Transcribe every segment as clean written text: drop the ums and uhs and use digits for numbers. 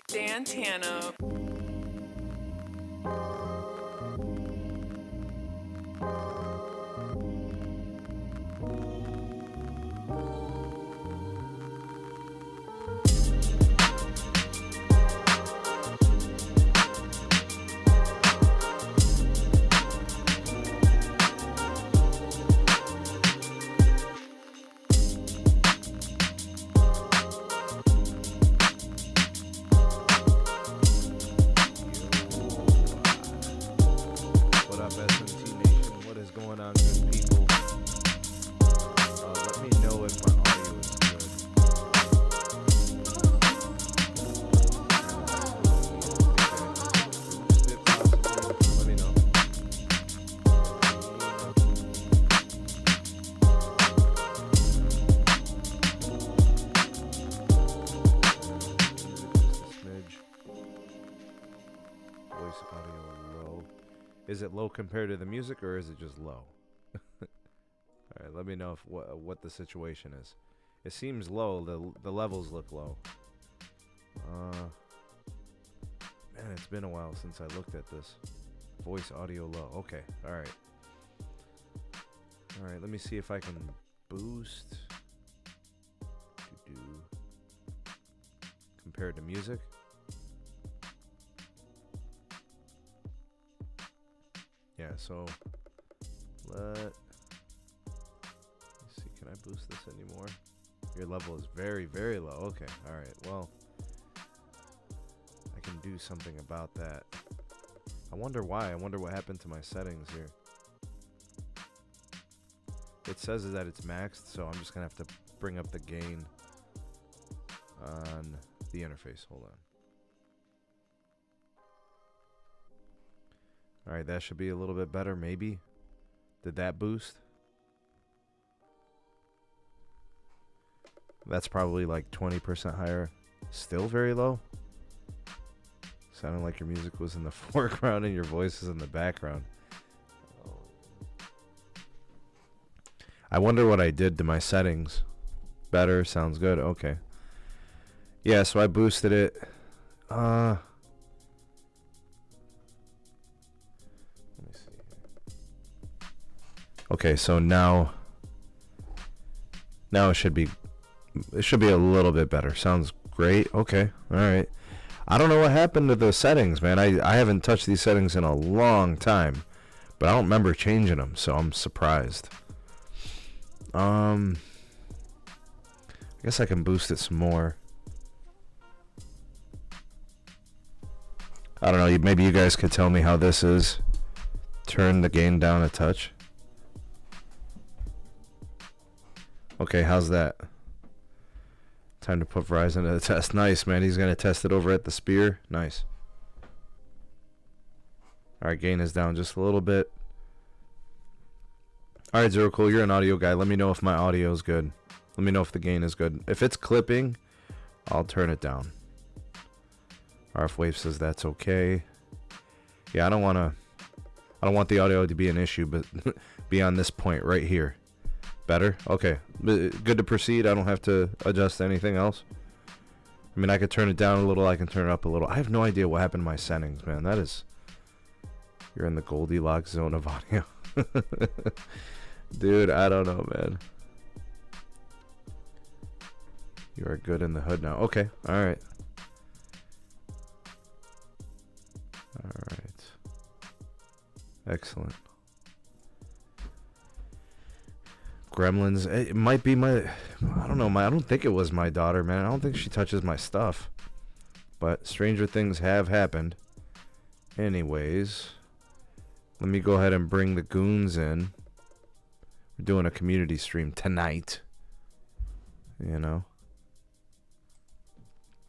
Santana. What up, SMT Nation? What is going on, good people? Let me know if my audio is good. Let me know. Smidge. Voice audio low. Is it low compared to the music, or is it just low? All right, let me know if what the situation is. It seems low. The levels look low. Man, it's been a while since I looked at this. Voice audio low. Okay. All right. All right. Let me see if I can boost. Compared to music. Yeah, so let's see, can I boost this anymore? Your level is very, very low. Okay, all right, well, I can do something about that. I wonder why. I wonder what happened to my settings here. It says that it's maxed, so I'm just gonna have to bring up the gain on the interface. Hold on. All right, that should be a little bit better, maybe. Did that boost? That's probably like 20% higher. Still very low. Sounding like your music was in the foreground and your voice is in the background. I wonder what I did to my settings. Better, sounds good. Okay. Yeah, so I boosted it. Okay, so now it should be a little bit better. Sounds great. Okay. All right. I don't know what happened to the settings, man. I haven't touched these settings in a long time, but I don't remember changing them, so I'm surprised. I guess I can boost it some more. I don't know, maybe you guys could tell me how this is. Turn the gain down a touch. Okay, how's that? Time to put Verizon to the test. Nice, man. He's going to test it over at the Spear. Nice. All right, gain is down just a little bit. All right, Zero Cool, you're an audio guy. Let me know if my audio is good. Let me know if the gain is good. If it's clipping, I'll turn it down. RF Wave says that's okay. Yeah, I don't want the audio to be an issue, but be on this point right here. Better? Okay. Good to proceed. I don't have to adjust anything else. I mean, I could turn it down a little. I can turn it up a little. I have no idea what happened to my settings, man. That is... You're in the Goldilocks zone of audio. Dude, I don't know, man. You are good in the hood now. Okay. All right. All right. Excellent. Gremlins. It might be my... I don't know. I don't think it was my daughter, man. I don't think she touches my stuff. But stranger things have happened. Anyways... Let me go ahead and bring the goons in. We're doing a community stream tonight. You know.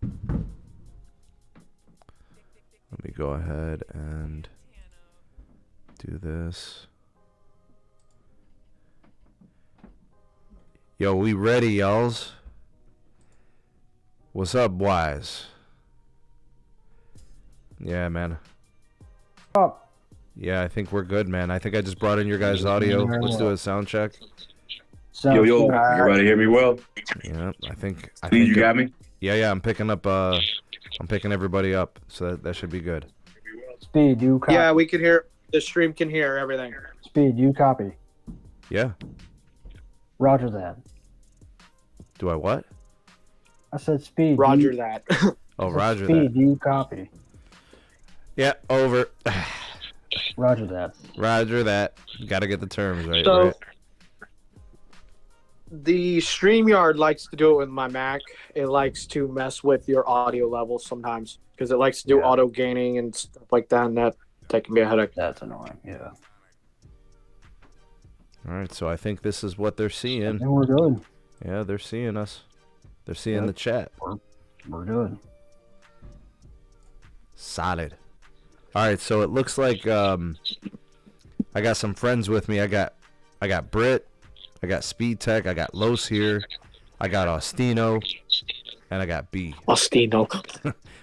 Let me go ahead and do this. Yo, we ready, y'alls? What's up, boys? Yeah, man. Up. Yeah, I think we're good, man. I think I just brought in your guys' audio. Let's do a sound check. Yo, everybody hear me well? Yeah, I think you got me? Yeah. I'm picking up. I'm picking everybody up, so that should be good. Speed, you copy? Yeah, we can hear. The stream can hear everything. Speed, you copy? Yeah. Roger that. Do I what? I said speed. Roger that. Oh, Roger speed, that. you copy? Yeah, over. Roger that. Roger that. Got to get the terms right. So, right? the StreamYard likes to do it with my Mac. It likes to mess with your audio levels sometimes because it likes to do auto gaining and stuff like that, and that can be a headache. That's annoying. Yeah. All right, so I think this is what they're seeing. And we're good. Yeah, they're seeing us. They're seeing the chat. We're good. Solid. All right, so it looks like I got some friends with me. I got Britt, I got Speed Tech, I got Los here, I got Austino, and I got B. Austino.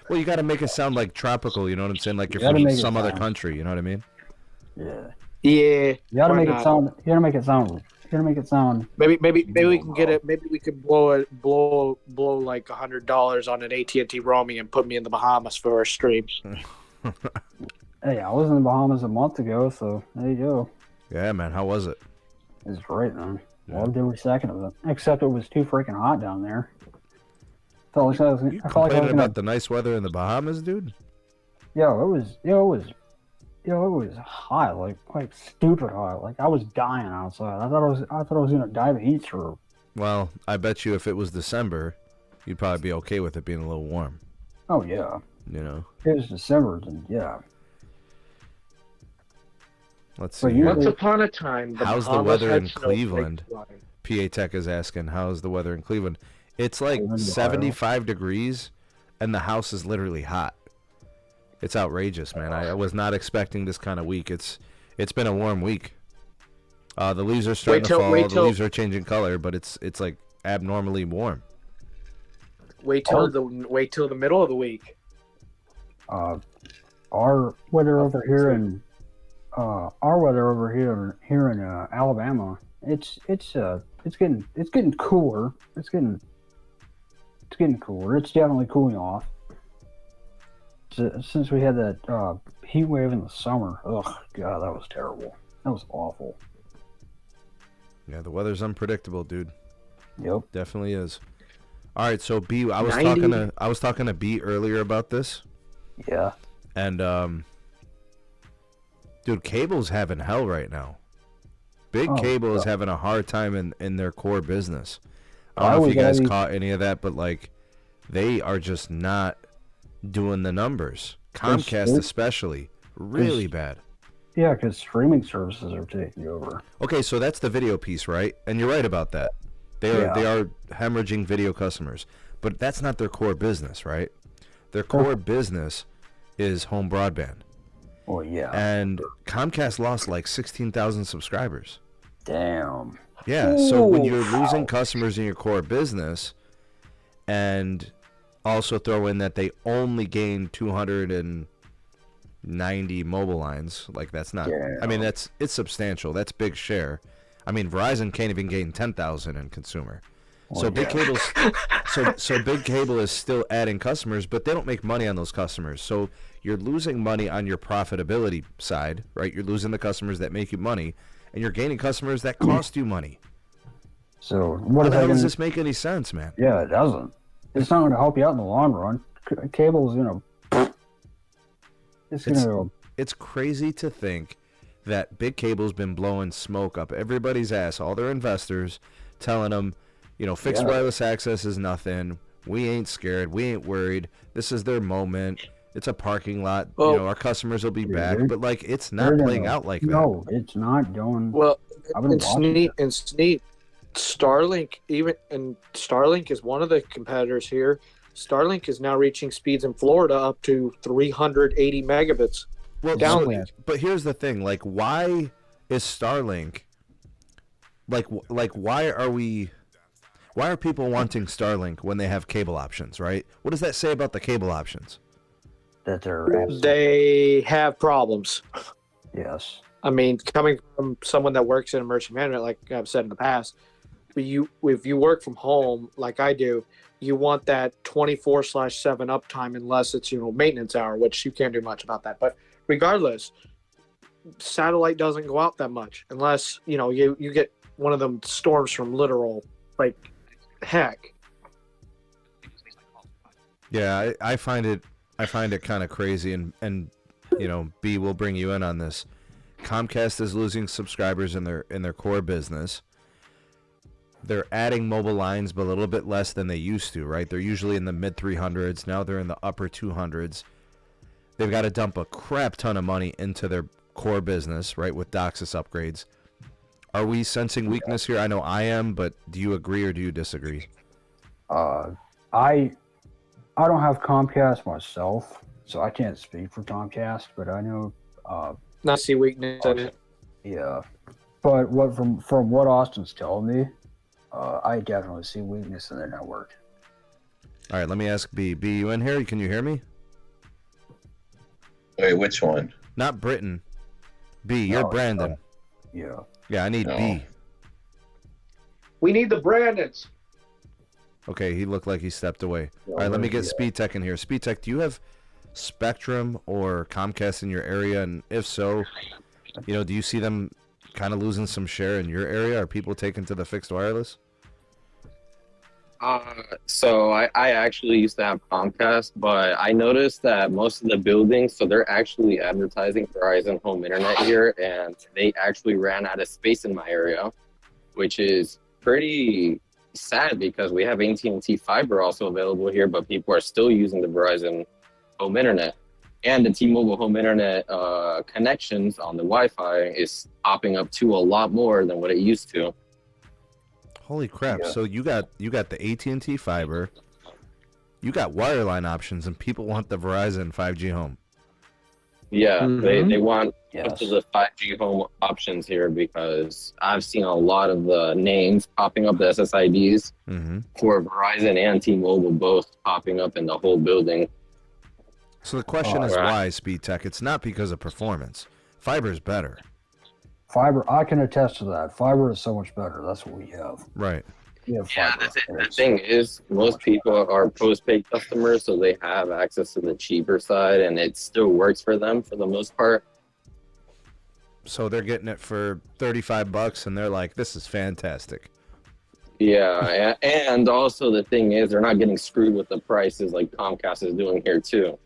Well, you got to make it sound like tropical. You know what I'm saying? Like you're from some other country. You know what I mean? Yeah. Yeah. You gotta make it sound. You gotta make it sound. You gotta make it sound. Maybe we can get it. Maybe we could blow like $100 on an AT&T roaming and put me in the Bahamas for a stream. Hey, I was in the Bahamas a month ago, so there you go. Yeah, man. How was it? It was great, man. Loved every second of it. Except it was too freaking hot down there. Felt like I was complaining about the nice weather in the Bahamas, dude? It was hot, like stupid hot. Like I was dying outside. I thought I was gonna die of heat stroke. Well, I bet you if it was December, you'd probably be okay with it being a little warm. Oh yeah. You know. If it was December, then yeah. Let's see. Once upon a time, how's the weather in Cleveland? PA Tech is asking, how's the weather in Cleveland? It's like 75 degrees, and the house is literally hot. It's outrageous, man. I was not expecting this kind of week. It's been a warm week. The leaves are starting to fall. The leaves are changing color, but it's like abnormally warm. Wait till the middle of the week. Our weather over here in Alabama, it's getting cooler. It's getting cooler. It's definitely cooling off. Since we had that heat wave in the summer, oh god, that was terrible. That was awful. Yeah, the weather's unpredictable, dude. Yep, definitely is. All right, so B, I was talking to B earlier about this. Yeah. And dude, cable's having hell right now. Big Cable is having a hard time in their core business. I don't know if you guys caught any of that, but like they are just not doing the numbers. Comcast especially, really bad. Yeah, because streaming services are taking over. Okay, so that's the video piece, right? And you're right about that. They are hemorrhaging video customers, but that's not their core business, right? Their core business is home broadband. Oh yeah. And Comcast lost like 16,000 subscribers. Damn. Yeah, so when you're losing customers in your core business, and also throw in that they only gained 290 mobile lines, like that's not. Yeah. I mean, it's substantial. That's big share. I mean, Verizon can't even gain 10,000 in consumer. So big cable's so big cable is still adding customers, but they don't make money on those customers. So you're losing money on your profitability side, right? You're losing the customers that make you money, and you're gaining customers that cost you money. So how does this make any sense, man? Yeah, it doesn't. It's not going to help you out in the long run. Cable is It's crazy to think that big cable's been blowing smoke up everybody's ass, all their investors, telling them, fixed wireless access is nothing. We ain't scared. We ain't worried. This is their moment. It's a parking lot. Our customers will be back. But like, it's not playing out like that. No, it's not going. Well, and Sneed, Starlink Starlink is one of the competitors here. Starlink is now reaching speeds in Florida up to 380 megabits. Well, but here's the thing: like, why is Starlink? Like, why are people wanting Starlink when they have cable options? Right? What does that say about the cable options? That they have problems. Yes. I mean, coming from someone that works in emergency management, like I've said in the past, if you work from home like I do, you want that 24/7 uptime unless it's maintenance hour, which you can't do much about that. But regardless, satellite doesn't go out that much unless you get one of them storms from literal heck. Yeah, I find it kind of crazy, and B will bring you in on this. Comcast is losing subscribers in their core business. They're adding mobile lines, but a little bit less than they used to, right? They're usually in the mid 300s. Now they're in the upper 200s. They've got to dump a crap ton of money into their core business, right, with DOCSIS upgrades. Are we sensing weakness here? I know I am, but do you agree or do you disagree? I don't have Comcast myself, so I can't speak for Comcast, but I know. Not see weakness in it. Yeah, but from what Austin's telling me, I definitely see weakness in the network. All right, let me ask B. B, you in here? Can you hear me? Wait, which one? Not Britain. B, you're Brandon. Yeah. Yeah, I need B. We need the Brandons. Okay, he looked like he stepped away. All right, let me get Speed Tech in here. Speed Tech, do you have Spectrum or Comcast in your area? And if so, do you see them kind of losing some share in your area? Are people taking to the fixed wireless? So I actually used to have Comcast, but I noticed that most of the buildings, so they're actually advertising Verizon Home Internet here, and they actually ran out of space in my area, which is pretty sad because we have AT&T fiber also available here, but people are still using the Verizon Home Internet. And the T-Mobile Home Internet connections on the Wi-Fi is popping up to a lot more than what it used to. Holy crap! Yeah. So you got the AT&T fiber, you got wireline options, and people want the Verizon 5G home. Yeah, they want up to the 5G home options here because I've seen a lot of the names popping up, the SSIDs for Verizon and T-Mobile both popping up in the whole building. So the question is why, Speed Tech? It's not because of performance. Fiber is better. Fiber, I can attest to that. Fiber is so much better. That's what we have. Right. Yeah, the thing is, most people are postpaid customers, so they have access to the cheaper side, and it still works for them for the most part. So they're getting it for $35, and they're like, "This is fantastic." Yeah, and also the thing is, they're not getting screwed with the prices like Comcast is doing here too.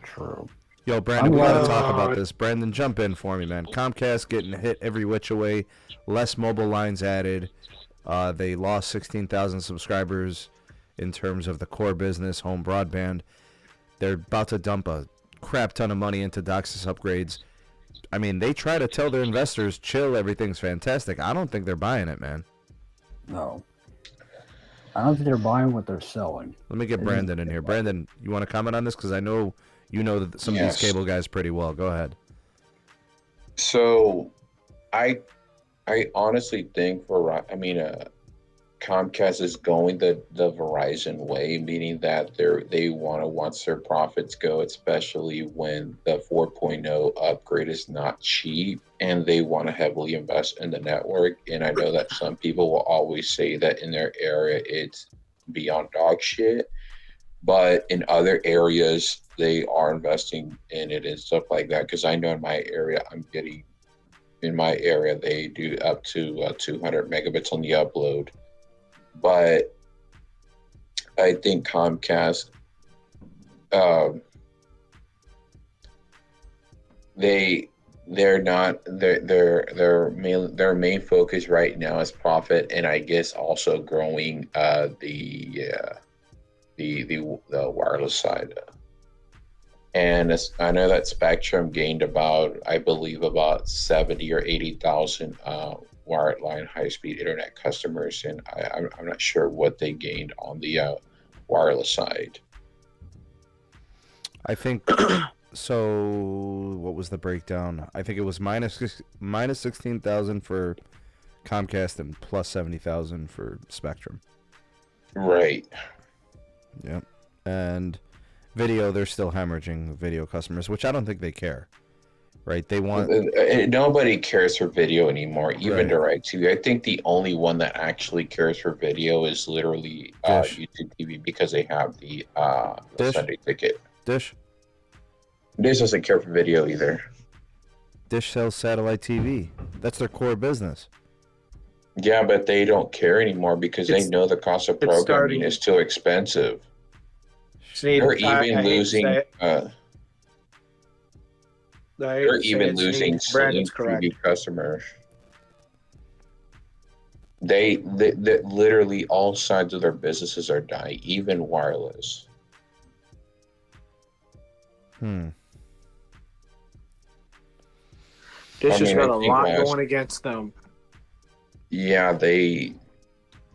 True. Yo, Brandon, we gotta talk about this. Brandon, jump in for me, man. Comcast getting hit every which way. Less mobile lines added. They lost 16,000 subscribers in terms of the core business, home broadband. They're about to dump a crap ton of money into DOCSIS upgrades. I mean, they try to tell their investors, chill, everything's fantastic. I don't think they're buying it, man. No. I don't think they're buying what they're selling. Let me get Brandon in here. Brandon, you want to comment on this? Because I know you know some of these cable guys pretty well. Go ahead. So, I honestly think Comcast is going the Verizon way, meaning that they want to once their profits go, especially when the 4.0 upgrade is not cheap, and they want to heavily invest in the network. And I know that some people will always say that in their area it's beyond dog shit, but in other areas they are investing in it and stuff like that. Because I know in my area, they do up to 200 megabits on the upload. But I think Comcast, their main focus right now is profit, and I guess also growing the wireless side. And I know that Spectrum gained about 70 or 80,000 wireline high-speed internet customers, and I'm not sure what they gained on the wireless side. I think so. What was the breakdown? I think it was minus 16,000 for Comcast and plus 70,000 for Spectrum. Right. Yep. And video, they're still hemorrhaging video customers, which I don't think they care. right? They want Nobody cares for video anymore, even Right. DirecTV. I think the only one that actually cares for video is literally Dish. YouTube TV because they have the Dish. Sunday ticket. Dish. Dish doesn't care for video either. Dish sells satellite TV. That's their core business. Yeah, but they don't care anymore because they know the cost of programming is too expensive. Sneed, They're even losing. They're even losing Sling TV customers. They literally all sides of their businesses are dying, even wireless. Dish has got a lot going against them. Yeah, they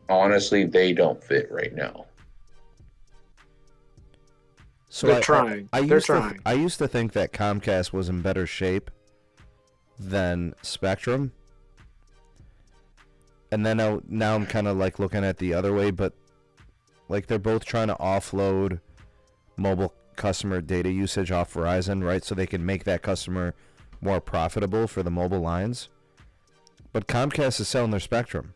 don't fit right now. So they're trying. I used to think that Comcast was in better shape than Spectrum. And then now I'm kind of like looking at the other way, but like they're both trying to offload mobile customer data usage off Verizon, right? So they can make that customer more profitable for the mobile lines. But Comcast is selling their Spectrum.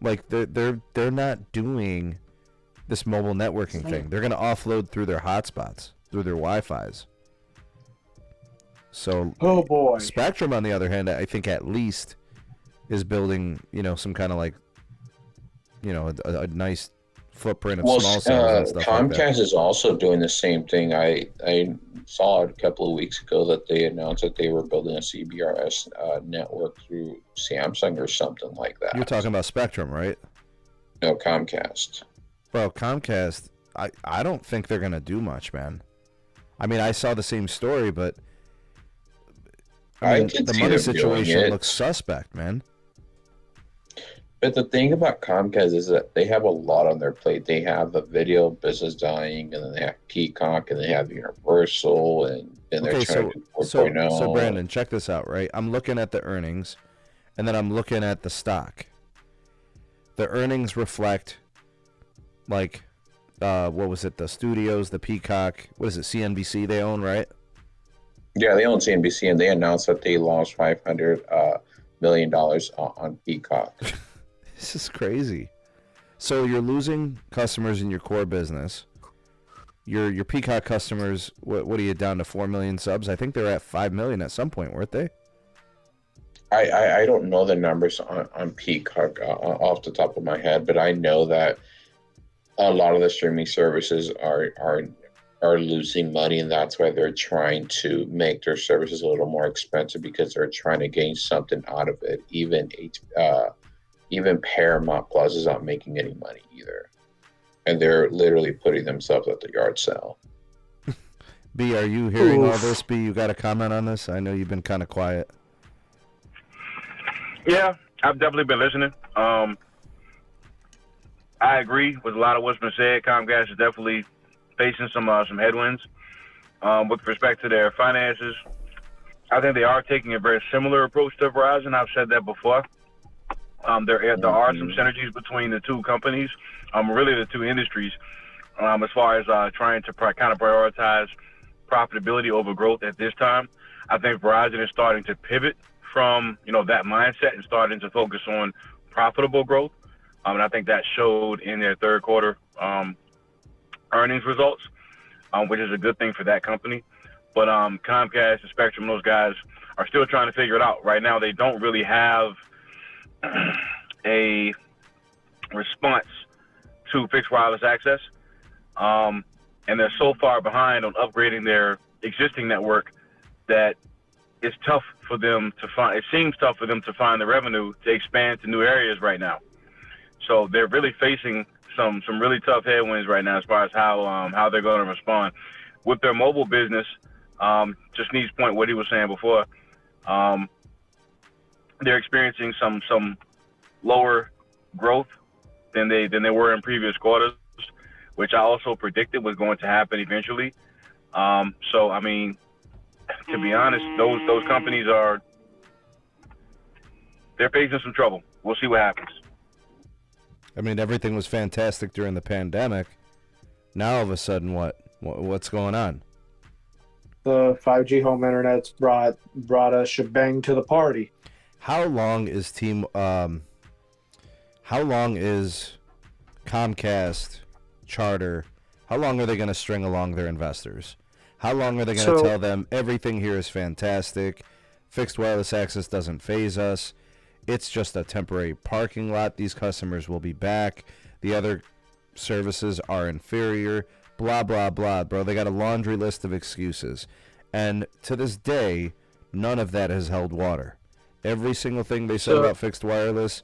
Like they're not doing this mobile networking thing. They're going to offload through their hotspots, through their Wi-Fis. So, oh boy, Spectrum, on the other hand, I think at least is building, some kind of like, a nice footprint of small cells and stuff Comcast like that. is also doing the same thing. I saw it a couple of weeks ago that they announced that they were building a CBRS network through Samsung or something like that. You're talking about Spectrum, right? No, Comcast. Well, Comcast, I don't think they're going to do much, man. I mean, I saw the same story, but the money situation looks suspect, man. But the thing about Comcast is that they have a lot on their plate. They have the video business dying, and then they have Peacock, and they have Universal, and then they're trying to do 4.0. So, Brandon, check this out, right? I'm looking at the earnings, and then I'm looking at the stock. The earnings reflect, like, what was it? The studios, the Peacock. What is it? CNBC they own, right? Yeah, they own CNBC, and they announced that they lost $500 million on Peacock. This is crazy. So you're losing customers in your core business. Your Peacock customers, what are you down to 4 million subs? I think they're at 5 million at some point, weren't they? I don't know the numbers on Peacock off the top of my head, but I know that a lot of the streaming services are losing money, and that's why they're trying to make their services a little more expensive because they're trying to gain something out of it. Even Paramount Plus is not making any money either, and they're literally putting themselves at the yard sale. B, are you hearing all this? B, you got a comment on this? I know you've been kind of quiet. Yeah, I've definitely been listening. I agree with a lot of what's been said. Comcast is definitely facing some headwinds with respect to their finances. I think they are taking a very similar approach to Verizon. I've said that before. There are some synergies between the two companies, really the two industries, as far as trying to kind of prioritize profitability over growth at this time. I think Verizon is starting to pivot from that mindset and starting to focus on profitable growth. And I think that showed in their third quarter earnings results, which is a good thing for that company. But Comcast and Spectrum, those guys are still trying to figure it out. Right now, they don't really have a response to fixed wireless access. And they're so far behind on upgrading their existing network that it's tough for them to find. It seems tough for them to find the revenue to expand to new areas right now. So they're really facing some really tough headwinds right now as far as how they're going to respond with their mobile business. Just Sneed's point, what he was saying before, they're experiencing some lower growth than they were in previous quarters, which I also predicted was going to happen eventually. So I mean, to be honest, those companies they're facing some trouble. We'll see what happens. I mean, everything was fantastic during the pandemic. Now all of a sudden, what's going on? The 5G home internet's brought a shebang to the party. How long is Comcast, Charter, how long are they going to string along their investors? How long are they going to tell them everything here is fantastic, fixed wireless access doesn't phase us, it's just a temporary parking lot, these customers will be back, the other services are inferior, blah, blah, blah, bro. They got a laundry list of excuses. And to this day, none of that has held water. Every single thing they said about fixed wireless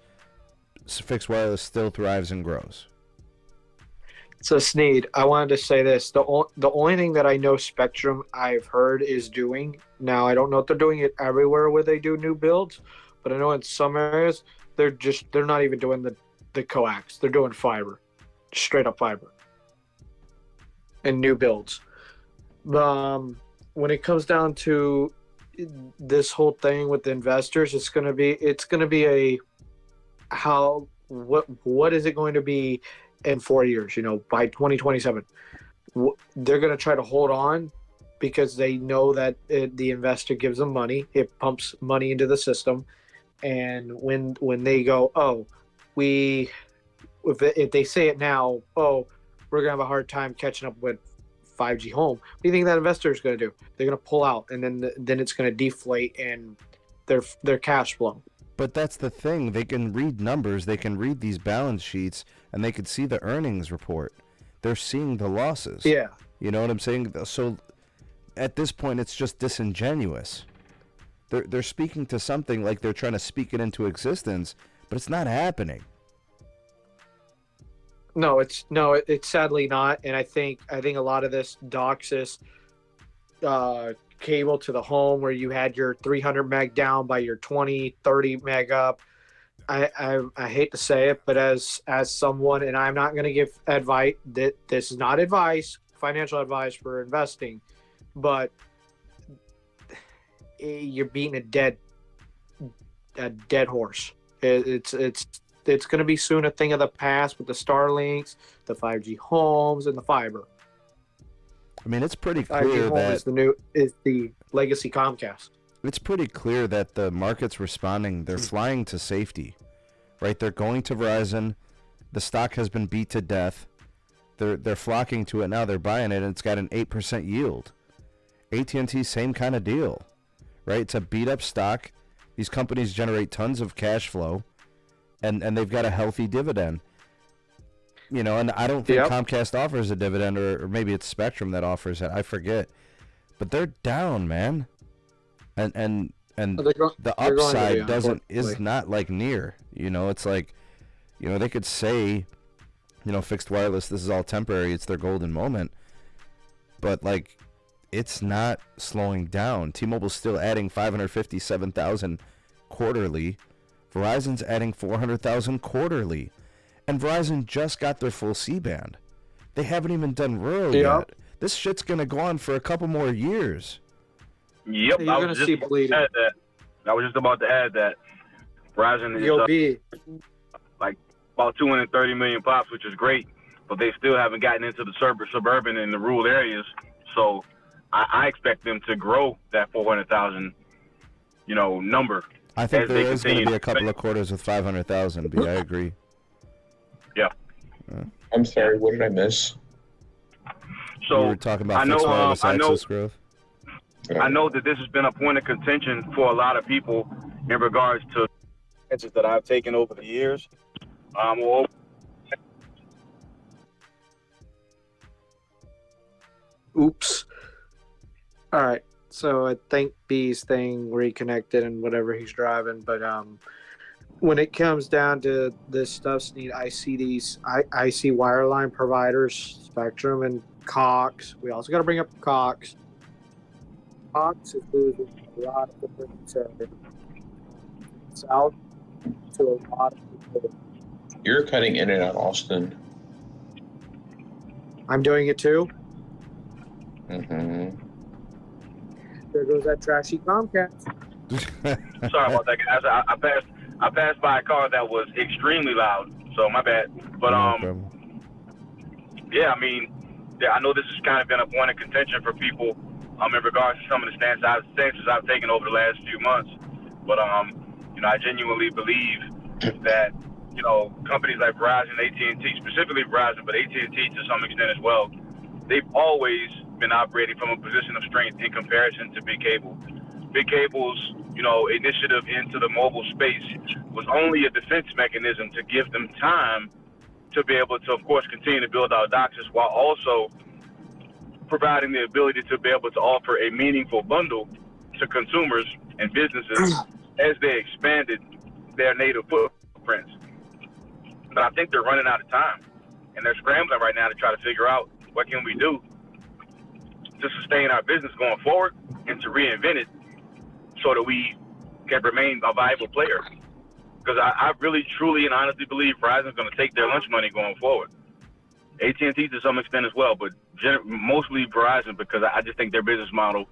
still thrives and grows. So, Sneed, I wanted to say this. The only thing that I know Spectrum I've heard is doing, now I don't know if they're doing it everywhere where they do new builds, but I know in some areas they're not even doing the coax. They're doing fiber, straight up fiber, and new builds. When it comes down to this whole thing with the investors, it's gonna be what is it going to be in 4 years? By 2027, they're gonna try to hold on because they know that the investor gives them money. It pumps money into the system, and when they go, if they say it now, we're gonna have a hard time catching up with 5G home. What do you think that investor is going to do? They're going to pull out, and then it's going to deflate in their cash flow. But that's the thing. They can read numbers. They can read these balance sheets, and they can see the earnings report. They're seeing the losses. Yeah. You know what I'm saying? So at this point, it's just disingenuous. They're speaking to something like they're trying to speak it into existence, but it's not happening. No, it's sadly not, and I think a lot of this DOCSIS cable to the home, where you had your 300 meg down by your 20, 30 meg up. I hate to say it, but as someone, and I'm not going to give advice. This is not advice, financial advice for investing, but you're beating a dead horse. It's going to be soon a thing of the past with the Starlinks, the 5G homes, and the fiber. I mean, it's pretty clear that is the legacy Comcast. It's pretty clear that the market's responding. They're flying to safety, right? They're going to Verizon. The stock has been beat to death. They're flocking to it now. They're buying it, and it's got an 8% yield. AT&T, same kind of deal, right? It's a beat up stock. These companies generate tons of cash flow. And they've got a healthy dividend, and I don't think Comcast offers a dividend, or maybe it's Spectrum that offers it. I forget, but they're down, man, and the upside is not like near. It's like, they could say, fixed wireless, this is all temporary. It's their golden moment, but like, it's not slowing down. T-Mobile's still adding 557,000 quarterly. Verizon's adding 400,000 quarterly. And Verizon just got their full C-band. They haven't even done rural yet. This shit's going to go on for a couple more years. Yep. You're going to see bleeding. I was just about to add that. Verizon is like about 230 million pops, which is great. But they still haven't gotten into the suburban and the rural areas. So I expect them to grow that 400,000, number. I think there is going to be a couple of quarters with 500,000. I agree. Yeah. I'm sorry. What did I miss? So we were talking about fixed wireless access growth. I know that this has been a point of contention for a lot of people in regards to advances that I've taken over the years. Oops. All right. So I think B's thing reconnected and whatever he's driving, but when it comes down to this stuff, Sneed, I see wireline providers, Spectrum and Cox. We also got to bring up Cox. Cox is losing a lot of different south to a lot of people. You're cutting in and out, Austin. I'm doing it too. Mm-hmm. There goes that trashy Comcast. Sorry about that, guys. I passed by a car that was extremely loud, so my bad. But yeah, I mean, I know this has kind of been a point of contention for people in regards to some of the stances I've taken over the last few months. But I genuinely believe that companies like Verizon, AT&T, specifically Verizon, but AT&T to some extent as well, they've always been operating from a position of strength in comparison to Big Cable. Big Cable's initiative into the mobile space was only a defense mechanism to give them time to be able to, of course, continue to build out DOCSIS while also providing the ability to be able to offer a meaningful bundle to consumers and businesses as they expanded their native footprints. But I think they're running out of time, and they're scrambling right now to try to figure out what can we do to sustain our business going forward and to reinvent it so that we can remain a viable player. Because I really, truly, and honestly believe Verizon's going to take their lunch money going forward. AT&T to some extent as well, but mostly Verizon, because I just think their business model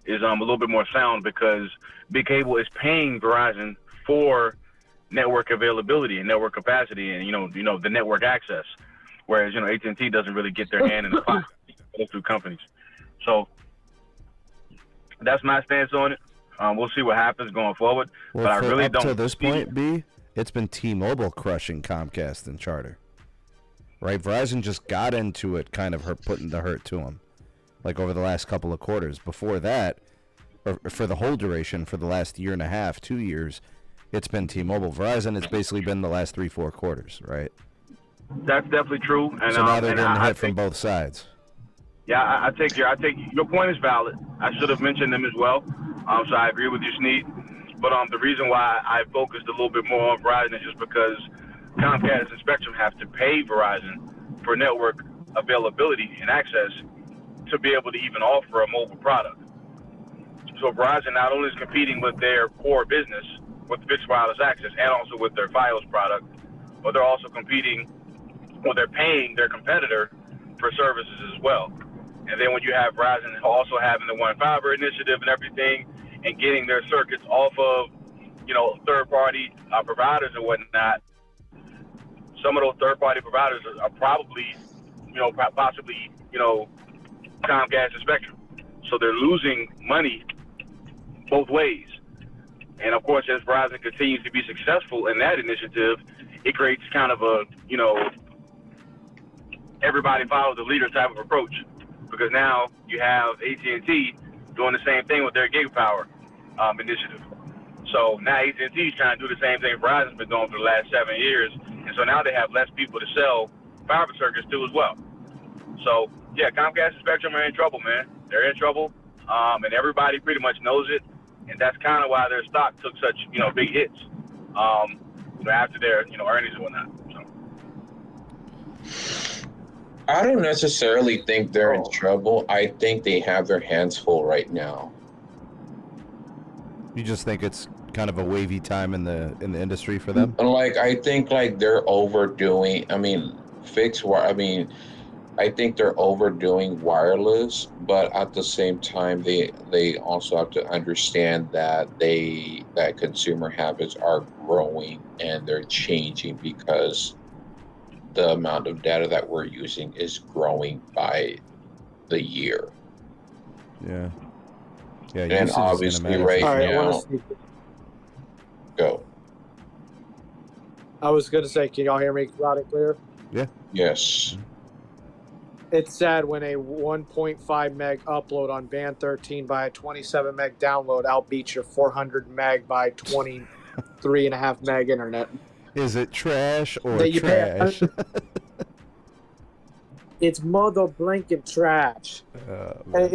is a little bit more sound, because Big Cable is paying Verizon for network availability and network capacity and the network access, whereas AT&T doesn't really get their hand in the pot through companies. So that's my stance on it. We'll see what happens going forward, Well, but I really don't. To this point, B, it's been T-Mobile crushing Comcast and Charter. Right, Verizon just got into it, kind of putting the hurt to them, like over the last couple of quarters. Before that, or for the whole duration, for the last year and a half, 2 years, it's been T-Mobile. Verizon, it's basically been the last 3-4 quarters, right? That's definitely true. And so now they're getting I hit from both sides. Yeah, I take your point is valid. I should have mentioned them as well. So I agree with you, Sneed. But the reason why I focused a little bit more on Verizon is just because Comcast and Spectrum have to pay Verizon for network availability and access to be able to even offer a mobile product. So Verizon not only is competing with their core business with fixed wireless access and also with their Fios product, but they're also competing, or they're paying their competitor for services as well. And then when you have Verizon also having the One Fiber initiative and everything, and getting their circuits off of, third-party providers and whatnot, some of those third-party providers are probably, possibly, Comcast and Spectrum. So they're losing money both ways. And of course, as Verizon continues to be successful in that initiative, it creates kind of a, everybody follows the leader type of approach. Because now you have AT&T doing the same thing with their GigaPower initiative. So now AT&T is trying to do the same thing Verizon's been doing for the last 7 years. And so now they have less people to sell fiber circuits to as well. So, yeah, Comcast and Spectrum are in trouble, man. They're in trouble, and everybody pretty much knows it. And that's kind of why their stock took such, big hits after their, earnings and whatnot. So. I don't necessarily think they're in trouble. I think they have their hands full right now. You just think it's kind of a wavy time in the industry for them? I think they're overdoing. I think they're overdoing wireless, but at the same time, they also have to understand that that consumer habits are growing and they're changing because the amount of data that we're using is growing by the year. Yeah. Yeah. And obviously, right now, go. I was going to say, can y'all hear me loud and clear? Yeah. Yes. It's sad when a 1.5 meg upload on band 13 by a 27 meg download outbeats your 400 meg by 23.5 meg internet. Is it trash or that you trash? It's mother blanket trash. And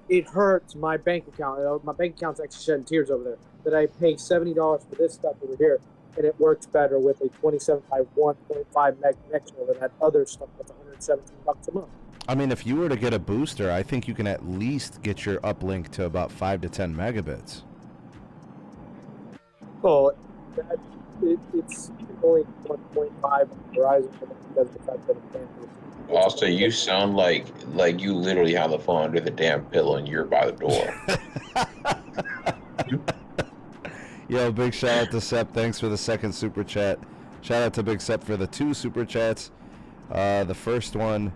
it hurts my bank account. My bank account's actually shedding tears over there. That I pay $70 for this stuff over here, and it works better with a 27 by 1.5 meg connection over that other stuff that's $117 a month. I mean, if you were to get a booster, I think you can at least get your uplink to about 5 to 10 megabits. Well, it's only 1.5 on Verizon because of the fact that it can't. Also, you sound like you literally have the phone under the damn pillow and you're by the door. Yo, big shout out to Sep. Thanks for the second super chat. Shout out to Big Sep for the 2 super chats. The first one,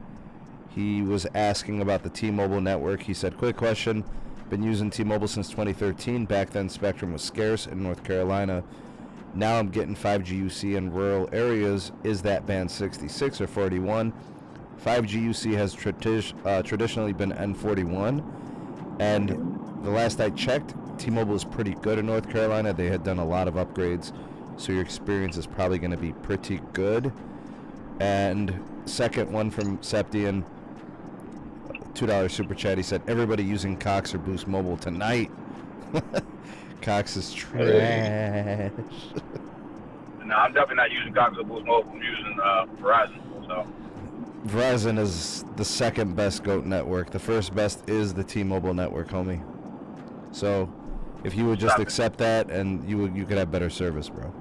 He was asking about the T-Mobile network. He said, quick question. Been using T-Mobile since 2013. Back then, Spectrum was scarce in North Carolina. Now I'm getting 5G UC in rural areas. Is that band 66 or 41? 5G UC has traditionally been N41. And the last I checked, T-Mobile is pretty good in North Carolina. They had done a lot of upgrades, so your experience is probably going to be pretty good. And second one from Septian, $2 super chat. He said, everybody using Cox or Boost Mobile tonight. Cox is trash. No, I'm definitely not using Cox or Boost Mobile. I'm using Verizon. So Verizon is the second best GOAT network. The first best is the T-Mobile network, homie. So if you would just accept that, and you could have better service, bro.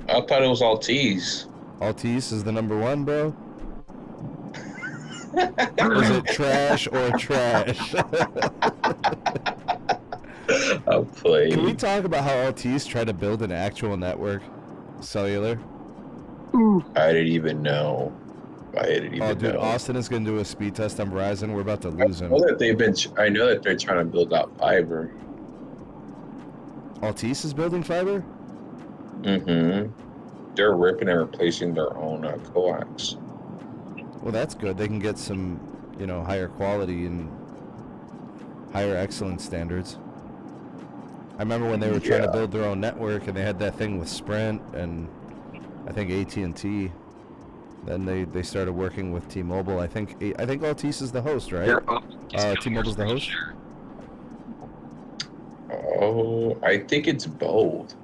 I thought it was Altice. Altice is the number one, bro. Is it trash or trash? I'll play. Can we talk about how Altice tried to build an actual network, cellular? I didn't even know. Oh, dude, Austin is gonna do a speed test on Verizon. We're about to lose him. I know that they're trying to build out fiber. Altice is building fiber? Mm-hmm. They're ripping and replacing their own coax. Well, that's good. They can get some, higher quality and higher excellence standards. I remember when they were trying to build their own network, and they had that thing with Sprint and I think AT&T. Then they started working with T-Mobile. I think Altice is the host, right? T-Mobile's the host. Oh, I think it's both.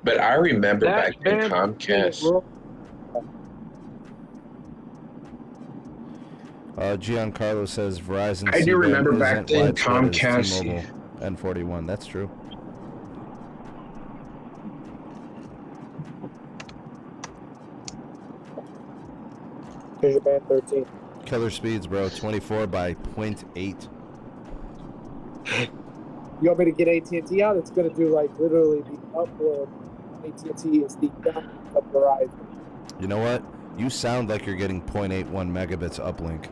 But I remember back in Comcast. Giancarlo says Verizon. I do remember back then Comcast. T-Mobile N41. That's true. Here's your band 13. Killer speeds, bro. 24 by 0.8. You want me to get AT&T out? It's going to do literally the upload. AT&T is the down of Verizon. You know what? You sound like you're getting 0.81 megabits uplink.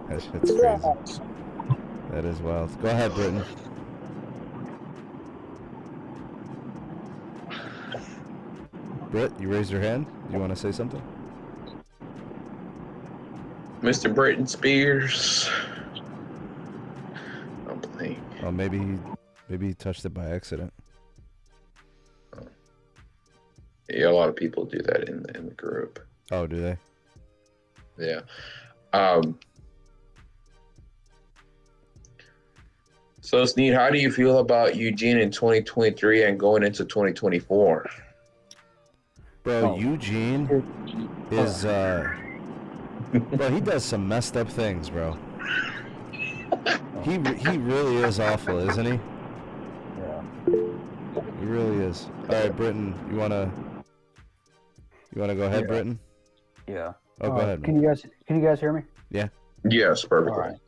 That shit's crazy. That is wild. Go ahead, Britton. Britt, you raised your hand. Do you want to say something? Mr. Britton Spears. I'm playing. Oh, maybe he touched it by accident. Yeah, a lot of people do that in the group. Oh, do they? Yeah. So, Sneed, how do you feel about Eugene in 2023 and going into 2024? Bro, Eugene is bro, he does some messed up things, bro. He really is awful, isn't he? Yeah. He really is. All right, Britton, you wanna go ahead, Britton? Yeah. Oh, go ahead. Can you guys hear me? Yeah. Yes, perfectly.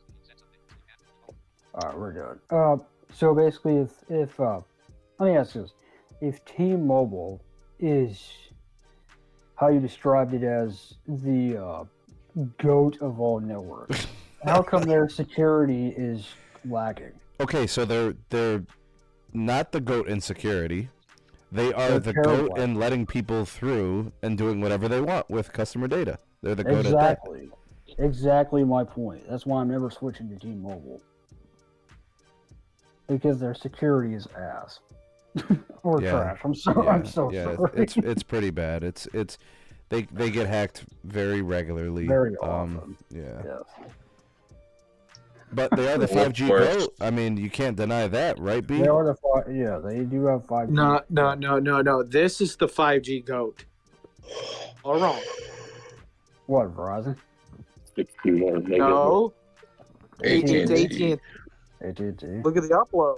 All right, we're good. So basically, if let me ask this: if T-Mobile is how you described it as the GOAT of all networks, how come their security is lacking? Okay, so they're not the GOAT in security. They are the GOAT in letting people through and doing whatever they want with customer data. They're the GOAT at that. Exactly my point. That's why I'm never switching to T-Mobile. Because their security is ass. Or trash. I'm so sorry. It's pretty bad. They get hacked very regularly. Very often. Yeah. Yes. But they are the 5G GOAT. I mean, you can't deny that, right, B? They are they do have 5G. No. This is the 5G GOAT. All wrong. What, Verizon? 61 megabits. No. AT&T. AT&T. Look at the upload.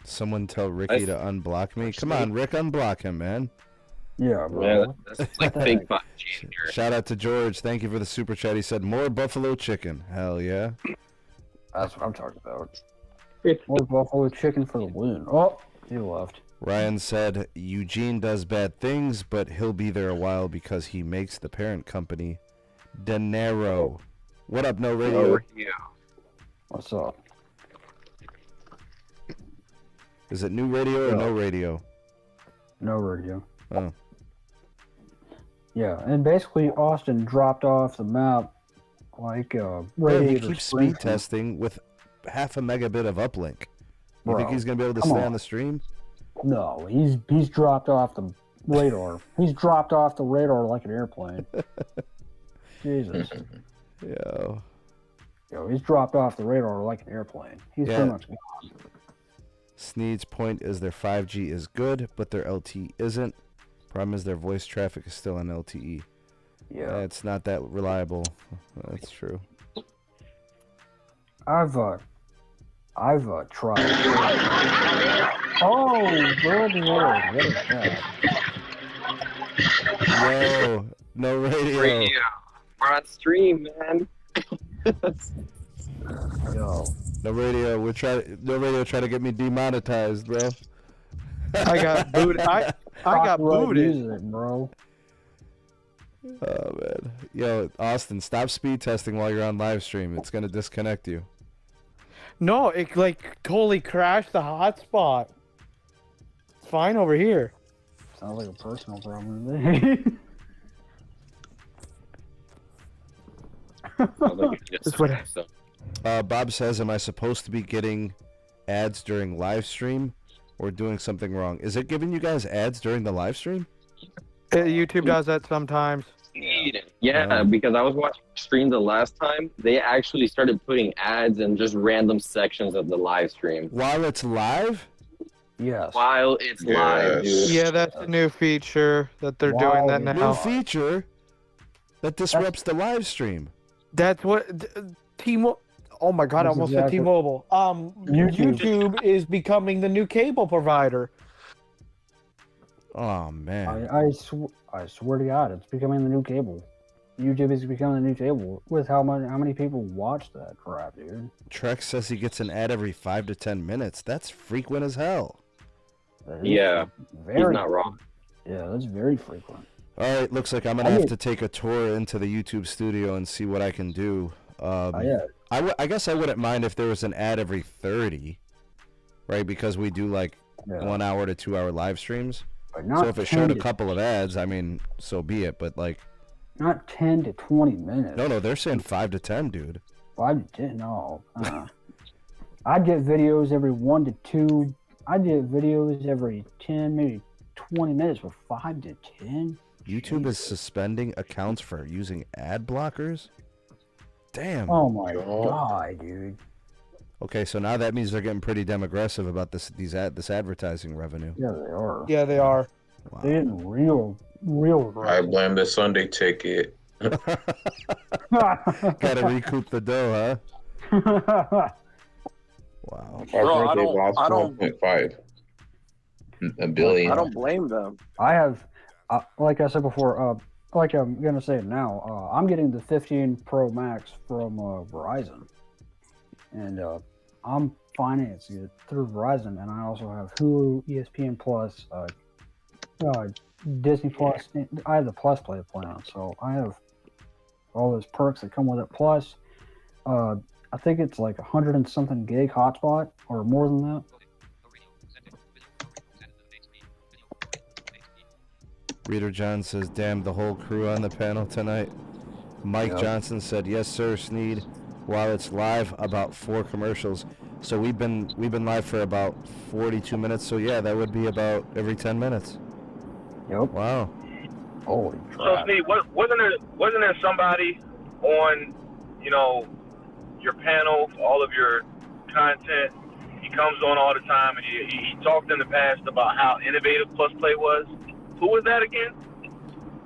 Someone tell Ricky to unblock me. Come on, Rick, unblock him, man. Yeah, bro. Yeah, that's like fake 5G. Shout out to George. Thank you for the super chat. He said, more buffalo chicken. Hell yeah. That's what I'm talking about. More buffalo chicken for the win. Oh, he left. Ryan said, Eugene does bad things, but he'll be there a while because he makes the parent company dinero. What up, No Radio? What's up? Is it New Radio or No Radio? No radio. Oh. Yeah, and basically Austin dropped off the map like Yeah, he Radiator keeps Springs. speed testing with half a megabit of uplink. You Bro, think he's going to be able to come stay on. on the stream? No, he's dropped off the radar. He's dropped off the radar like an airplane. Jesus. Yo. Yo, he's dropped off the radar like an airplane. He's Yeah. pretty much gone. Sneed's point is their 5G is good, but their LTE isn't. Problem is their voice traffic is still on LTE. Yeah. It's not that reliable. That's true. I've tried. Oh, good lord, what is that? Yo, No Radio. We're on stream, man. Yo. No Radio. No Radio trying to get me demonetized, bro. I got booted. I got Copyright booted. music, bro. Oh man. Yo, Austin, stop speed testing while you're on live stream. It's gonna disconnect you. No, it like totally crashed the hotspot. It's fine over here. Sounds like a personal problem to me. That's what Bob says, am I supposed to be getting ads during live stream or doing something wrong? Is it giving you guys ads during the live stream? YouTube does that sometimes. Yeah, because I was watching stream the last time. They actually started putting ads in just random sections of the live stream. While it's live? Yes. While it's live, dude. Yeah, that's a new feature that they're doing that Wow. New now. feature that disrupts the live stream. That's what T-Mobile. Oh my God, I That's almost exactly- said T-Mobile. YouTube is becoming the new cable provider. Oh man. I swear to God, it's becoming the new cable. YouTube is becoming the new cable. With how many people watch that crap, dude? Trex says he gets an ad every 5 to 10 minutes. That's frequent as hell. That is Yeah, very, he's not wrong. Yeah, that's very frequent. All right, looks like I'm gonna have to take a tour into the YouTube studio and see what I can do. Yeah. I guess I wouldn't mind if there was an ad every 30, right? Because we do like Yeah. 1 hour to 2 hour live streams. But not So if it 10 showed a to- couple of ads, I mean, so be it. But like, Not 10 to 20 minutes. no, they're saying 5 to 10, dude. 5 to 10, no. I'd get videos every 1 to 2. I'd get videos every 10, maybe 20 minutes, but 5 to 10? YouTube is suspending accounts for using ad blockers. Damn. Oh my God, dude. Okay, so now that means they're getting pretty damn aggressive about this advertising revenue. Yeah, they are. Yeah, they are. Wow. They're getting real I aggressive. blame the Sunday ticket. Gotta recoup the dough, huh? Wow. Bro, I They don't- lost I don't- 1.5 a billion. I don't blame them. I have, like I said before, like I'm gonna say it now. I'm getting the 15 Pro Max from Verizon, and I'm financing it through Verizon, and I also have Hulu, ESPN Plus, Disney Plus. I have the Plus Play plan, so I have all those perks that come with it. Plus, I think it's like 100 and something gig hotspot, or more than that. Reader John says, damn, the whole crew on the panel tonight. Mike Yep. Johnson said, yes, sir, Sneed. While it's live, about 4 commercials. So we've been live for about 42 minutes. So yeah, that would be about every 10 minutes. Yep. Wow. Holy So crap. Sneed, wasn't there somebody on, your panel, all of your content? He comes on all the time, and he talked in the past about how innovative Plus Play was. Who was that again?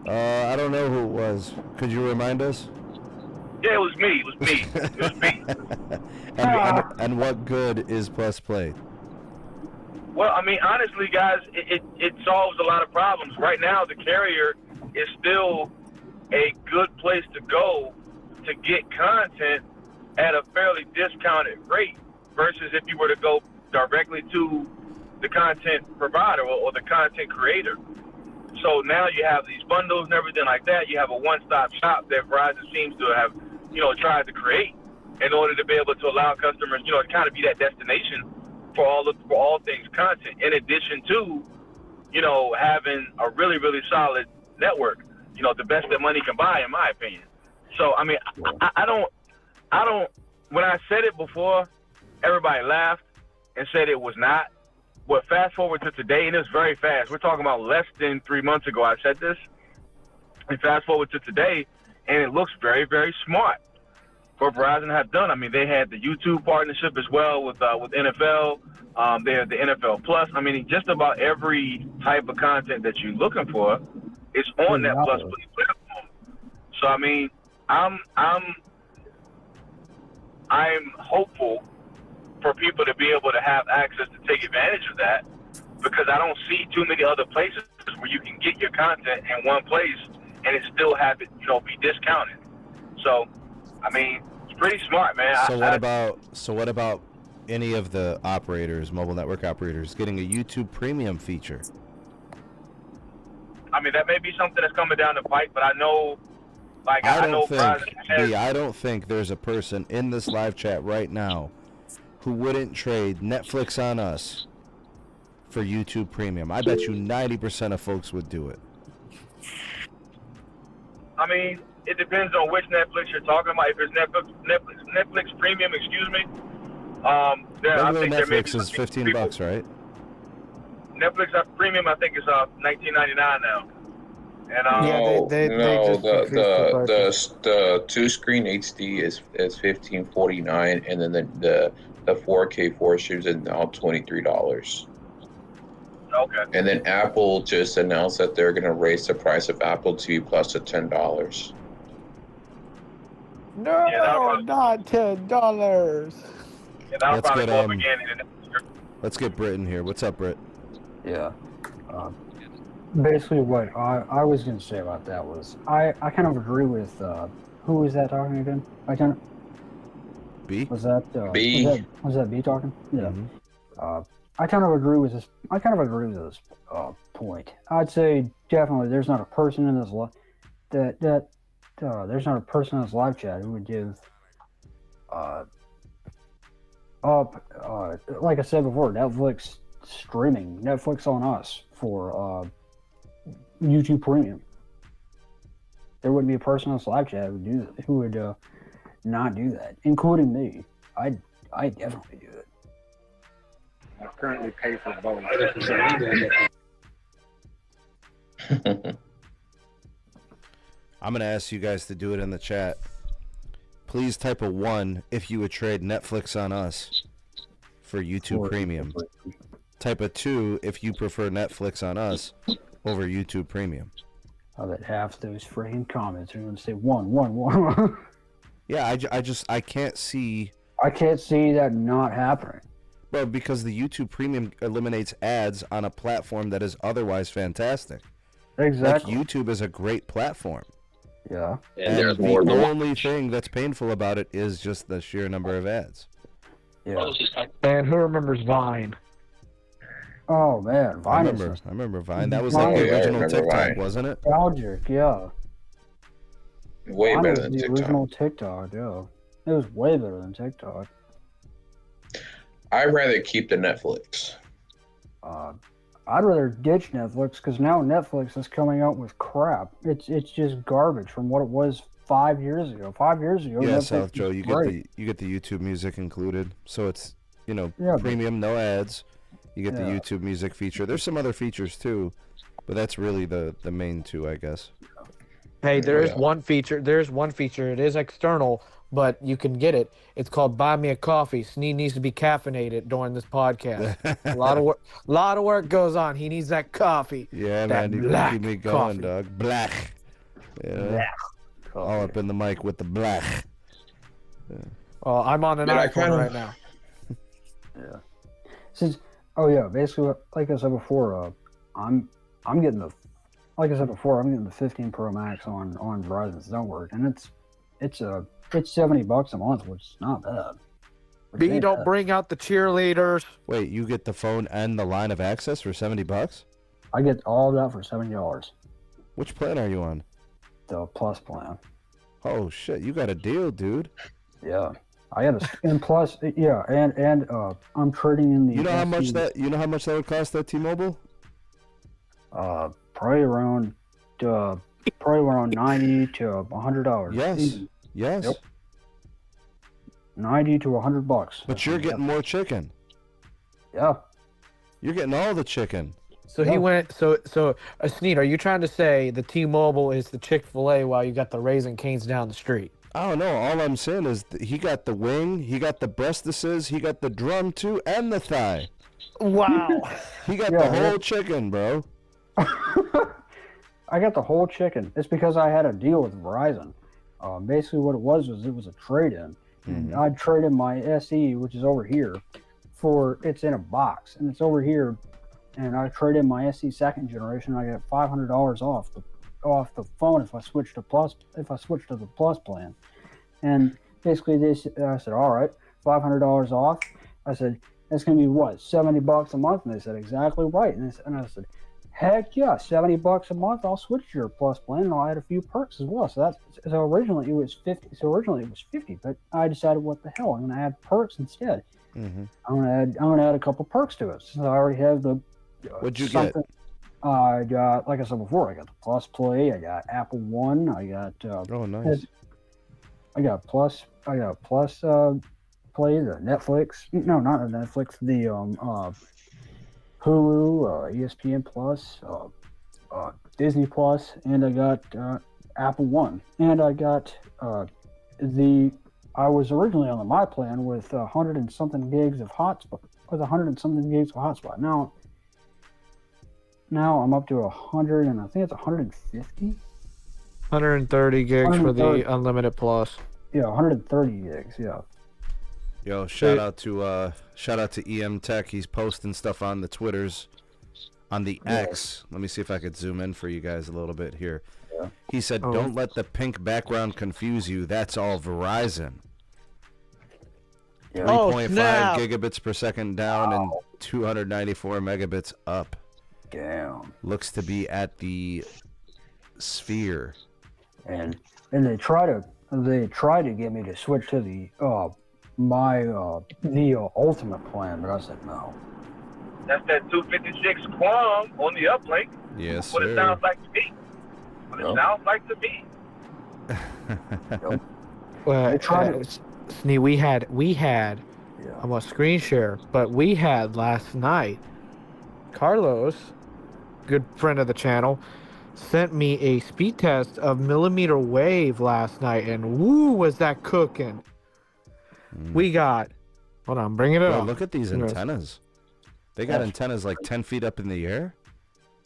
I don't know who it was. Could you remind us? Yeah, it was me. It was me. and what good is Plus Play? Well, I mean, honestly, guys, it solves a lot of problems. Right now, the carrier is still a good place to go to get content at a fairly discounted rate versus if you were to go directly to the content provider or the content creator. So now you have these bundles and everything like that. You have a one-stop shop that Verizon seems to have, tried to create in order to be able to allow customers, to kind of be that destination for all things content. In addition to, having a really, really solid network, the best that money can buy, in my opinion. So I mean, I don't. When I said it before, everybody laughed and said it was not. But fast forward to today, and it's very fast. We're talking about less than 3 months ago I said this. And fast forward to today, and it looks very, very smart for Verizon to have done. I mean, they had the YouTube partnership as well with NFL. They had the NFL Plus. I mean, just about every type of content that you're looking for is on that Plus platform. So I mean, I'm hopeful for people to be able to have access to take advantage of that, because I don't see too many other places where you can get your content in one place and it still have it, be discounted. So, I mean, it's pretty smart, man. So what about any of the operators, mobile network operators, getting a YouTube Premium feature? I mean, that may be something that's coming down the pipe, but I know, I don't think there's a person in this live chat right now who wouldn't trade Netflix on us for YouTube Premium. I bet you 90% of folks would do it. I mean, it depends on which Netflix you're talking about. If it's Netflix Premium, excuse me. Regular Netflix is $15, right? Netflix Premium, I think, is $19.99 now. And the 2-screen HD is $15.49, and then the 4K 4 streams is now $23. Okay. And then Apple just announced that they're going to raise the price of Apple TV Plus to $10. No, not $10. Yeah, that'll probably go up again. Let's get Britt in here. What's up, Britt? Yeah. Basically, what I was going to say about that was I kind of agree with who was that talking again? B? Was that B? Was that B talking? Yeah. Mm-hmm. I kind of agree with this. Point. I'd say definitely there's not a person in this there's not a person in this live chat who would give like I said before, Netflix streaming, Netflix on us for YouTube Premium. There wouldn't be a person in this live chat who would not do that, including me. I definitely do it. I currently pay for both. I'm going to ask you guys to do it in the chat. Please type a 1 if you would trade Netflix on us for YouTube Premium. Type a 2 if you prefer Netflix on us over YouTube Premium. I bet half those freaking comments are going to say 1. Yeah, I can't see. I can't see that not happening. Well, because the YouTube Premium eliminates ads on a platform that is otherwise fantastic. Exactly. Like, YouTube is a great platform. Yeah. And there's the more. only thing that's painful about it is just the sheer number of ads. Yeah. And who remembers Vine? Oh man, Vine. I remember Vine. That was like the original TikTok, Vine. Wasn't it? Nostalgic, yeah. Way Vine better was than the TikTok. original TikTok, yeah. It was way better than TikTok. I'd rather keep the Netflix. I'd rather ditch Netflix because now Netflix is coming out with crap. It's just garbage from what it was 5 years ago. 5 years ago, Yeah, Netflix South Joe, was you great. get the YouTube music included, so it's Yeah, premium, no ads. You get the Yeah. YouTube music feature. There's some other features too, but that's really the main two, I guess. Hey, there is Yeah. one feature. There's one feature. It is external, but you can get it. It's called Buy Me a Coffee. Sneed needs to be caffeinated during this podcast. a lot of work goes on. He needs that coffee. Yeah, That man, you black keep me going, coffee. dog. Black. Yeah. All up in the mic with the black. Well, I'm on an Dude, I iPhone kinda- right now. Yeah. Basically, like I said before, I'm getting the 15 Pro Max on Verizon's network, and it's $70 a month, which is not bad. B, don't bring out the cheerleaders. Wait, you get the phone and the line of access for $70? I get all of that for $70. Which plan are you on? The plus plan. Oh shit, you got a deal, dude. Yeah, I had a and plus and I'm trading in the. You know how much that would cost at T-Mobile? Probably around $90 to $100. Yes. Easy. Yes. Yep. $90 to $100. But you're getting more chicken. Yeah. You're getting all the chicken. So he went. So Sneed, are you trying to say the T-Mobile is the Chick-fil-A while you got the Raising Cane's down the street? I don't know. All I'm saying is he got the wing, he got the breastises, he got the drum too, and the thigh. Wow. He got the whole chicken, bro. I got the whole chicken. It's because I had a deal with Verizon. Basically, what it was a trade-in. Mm-hmm. I traded my SE, which is over here, it's in a box, and it's over here. And I traded my SE second generation. I got $500 off the phone if I switched to the plus plan. And basically, I said, all right, $500 off. I said, that's gonna be what, $70 a month? And they said, exactly right. And I said, heck yeah, $70 a month. I'll switch to your plus plan, and I'll add a few perks as well. So originally it was 50. So originally it was 50, but I decided, what the hell, I'm gonna add perks instead. Mm-hmm. I'm gonna add a couple perks to it. So I already have the. What'd you get? I got, like I said before, I got the Plus Play. I got Apple One. I got. Oh, nice. I got Plus Play, the Netflix. No, not the Netflix. The Hulu, ESPN Plus, Disney Plus, and I got Apple One, and I got I was originally on my plan with 100 and something gigs of hotspot. Now I'm up to 100, and I think it's 150. 130 gigs for the unlimited plus. Yeah, 130 gigs. Yeah. Yo, shout out to EM Tech. He's posting stuff on the Twitters, on the X. Let me see if I could zoom in for you guys a little bit here. Yeah. He said, "Don't let the pink background confuse you. That's all Verizon." Yeah. 3.5 gigabits per second down and 294 megabits up. Damn. Looks to be at the sphere. And they try to get me to switch to the ultimate plan, but I said no. That's that 256 Quam on the uplink. Yes, what sir. It sounds like to me. What it sounds like to me. Well, Sneed, we had I'm gonna screen share, but we had last night, Carlos, good friend of the channel, sent me a speed test of mmWave last night, and woo, was that cooking. We got, hold on, bring it up. Look at these antennas. They got antennas like 10 feet up in the air.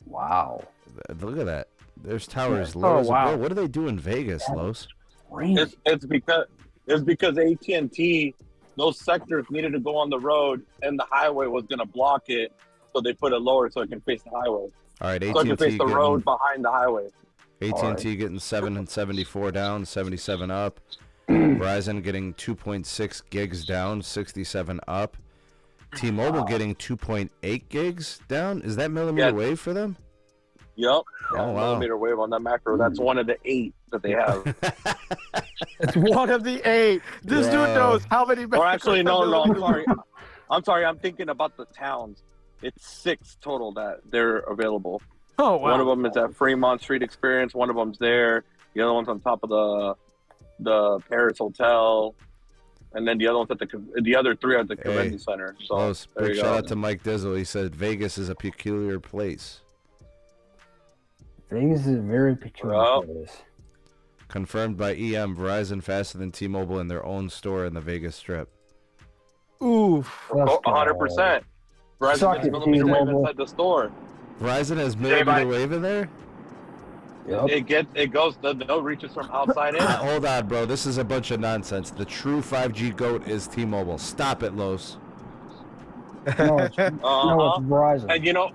Wow. Look at that. There's towers. Bro, what do they do in Vegas, Los? It's because AT&T, those sectors needed to go on the road, and the highway was going to block it, so they put it lower so it can face the highway. All right, so it can face the road behind the highway. AT&T getting 7 and 74 down, 77 up. Verizon getting 2.6 gigs down, 67 up. T-Mobile getting 2.8 gigs down. Is that mmWave for them? Yep. Oh, wow. mmWave on that macro. That's one of the 8 that they have. It's one of the 8. This dude knows how many. Or actually, no. I'm sorry. I'm thinking about the towns. It's 6 total that they're available. Oh, wow. One of them is at Fremont Street Experience. One of them's there. The other one's on top of the Paris Hotel. And then the other one's at the other 3 are at the convention center. So big shout out to Mike Dizzle. He said Vegas is a peculiar place. Vegas is a very peculiar place. Confirmed by EM, Verizon faster than T-Mobile in their own store in the Vegas Strip. Oof. 100%. Verizon has mmWave inside the store. Verizon has mmWave in there? Yep. It goes, the node reaches from outside in. Hold on, bro. This is a bunch of nonsense. The true 5G GOAT is T-Mobile. Stop it, Los. No, it's Verizon.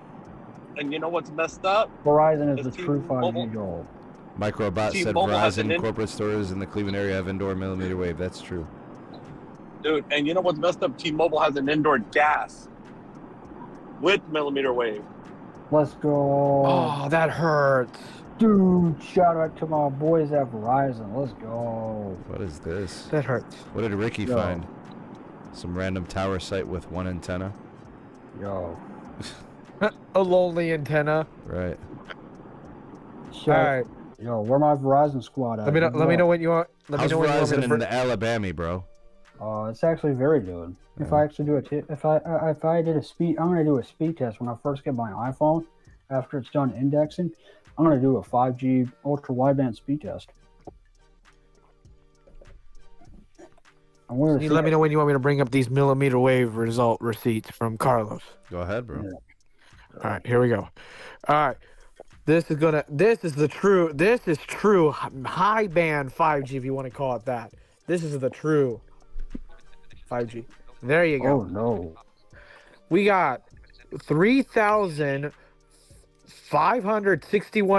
And you know what's messed up? Verizon is the true 5G GOAT. Microbot said Verizon corporate stores in the Cleveland area have indoor mmWave. That's true. Dude, and you know what's messed up? T-Mobile has an indoor gas with mmWave. Let's go. Oh, that hurts. Dude, shout out to my boys at Verizon. Let's go. What is this? That hurts. What did Ricky Yo. find? Some random tower site with one antenna? Yo. A lonely antenna. Right. Shout, All right. Yo, where my Verizon squad at? Let me know when you want. Let me How's know when you want me Verizon to. in Alabama, bro? It's actually very good. If I actually do if I did a speed, I'm gonna do a speed test when I first get my iPhone. After it's done indexing, I'm gonna do a 5G ultra wideband speed test. You let me know when you want me to bring up these mmWave result receipts from Carlos. Go ahead, bro. Yeah. All right, here we go. All right, this is true high band 5G if you want to call it that. This is the true 5G. There you go. Oh no. We got 3,561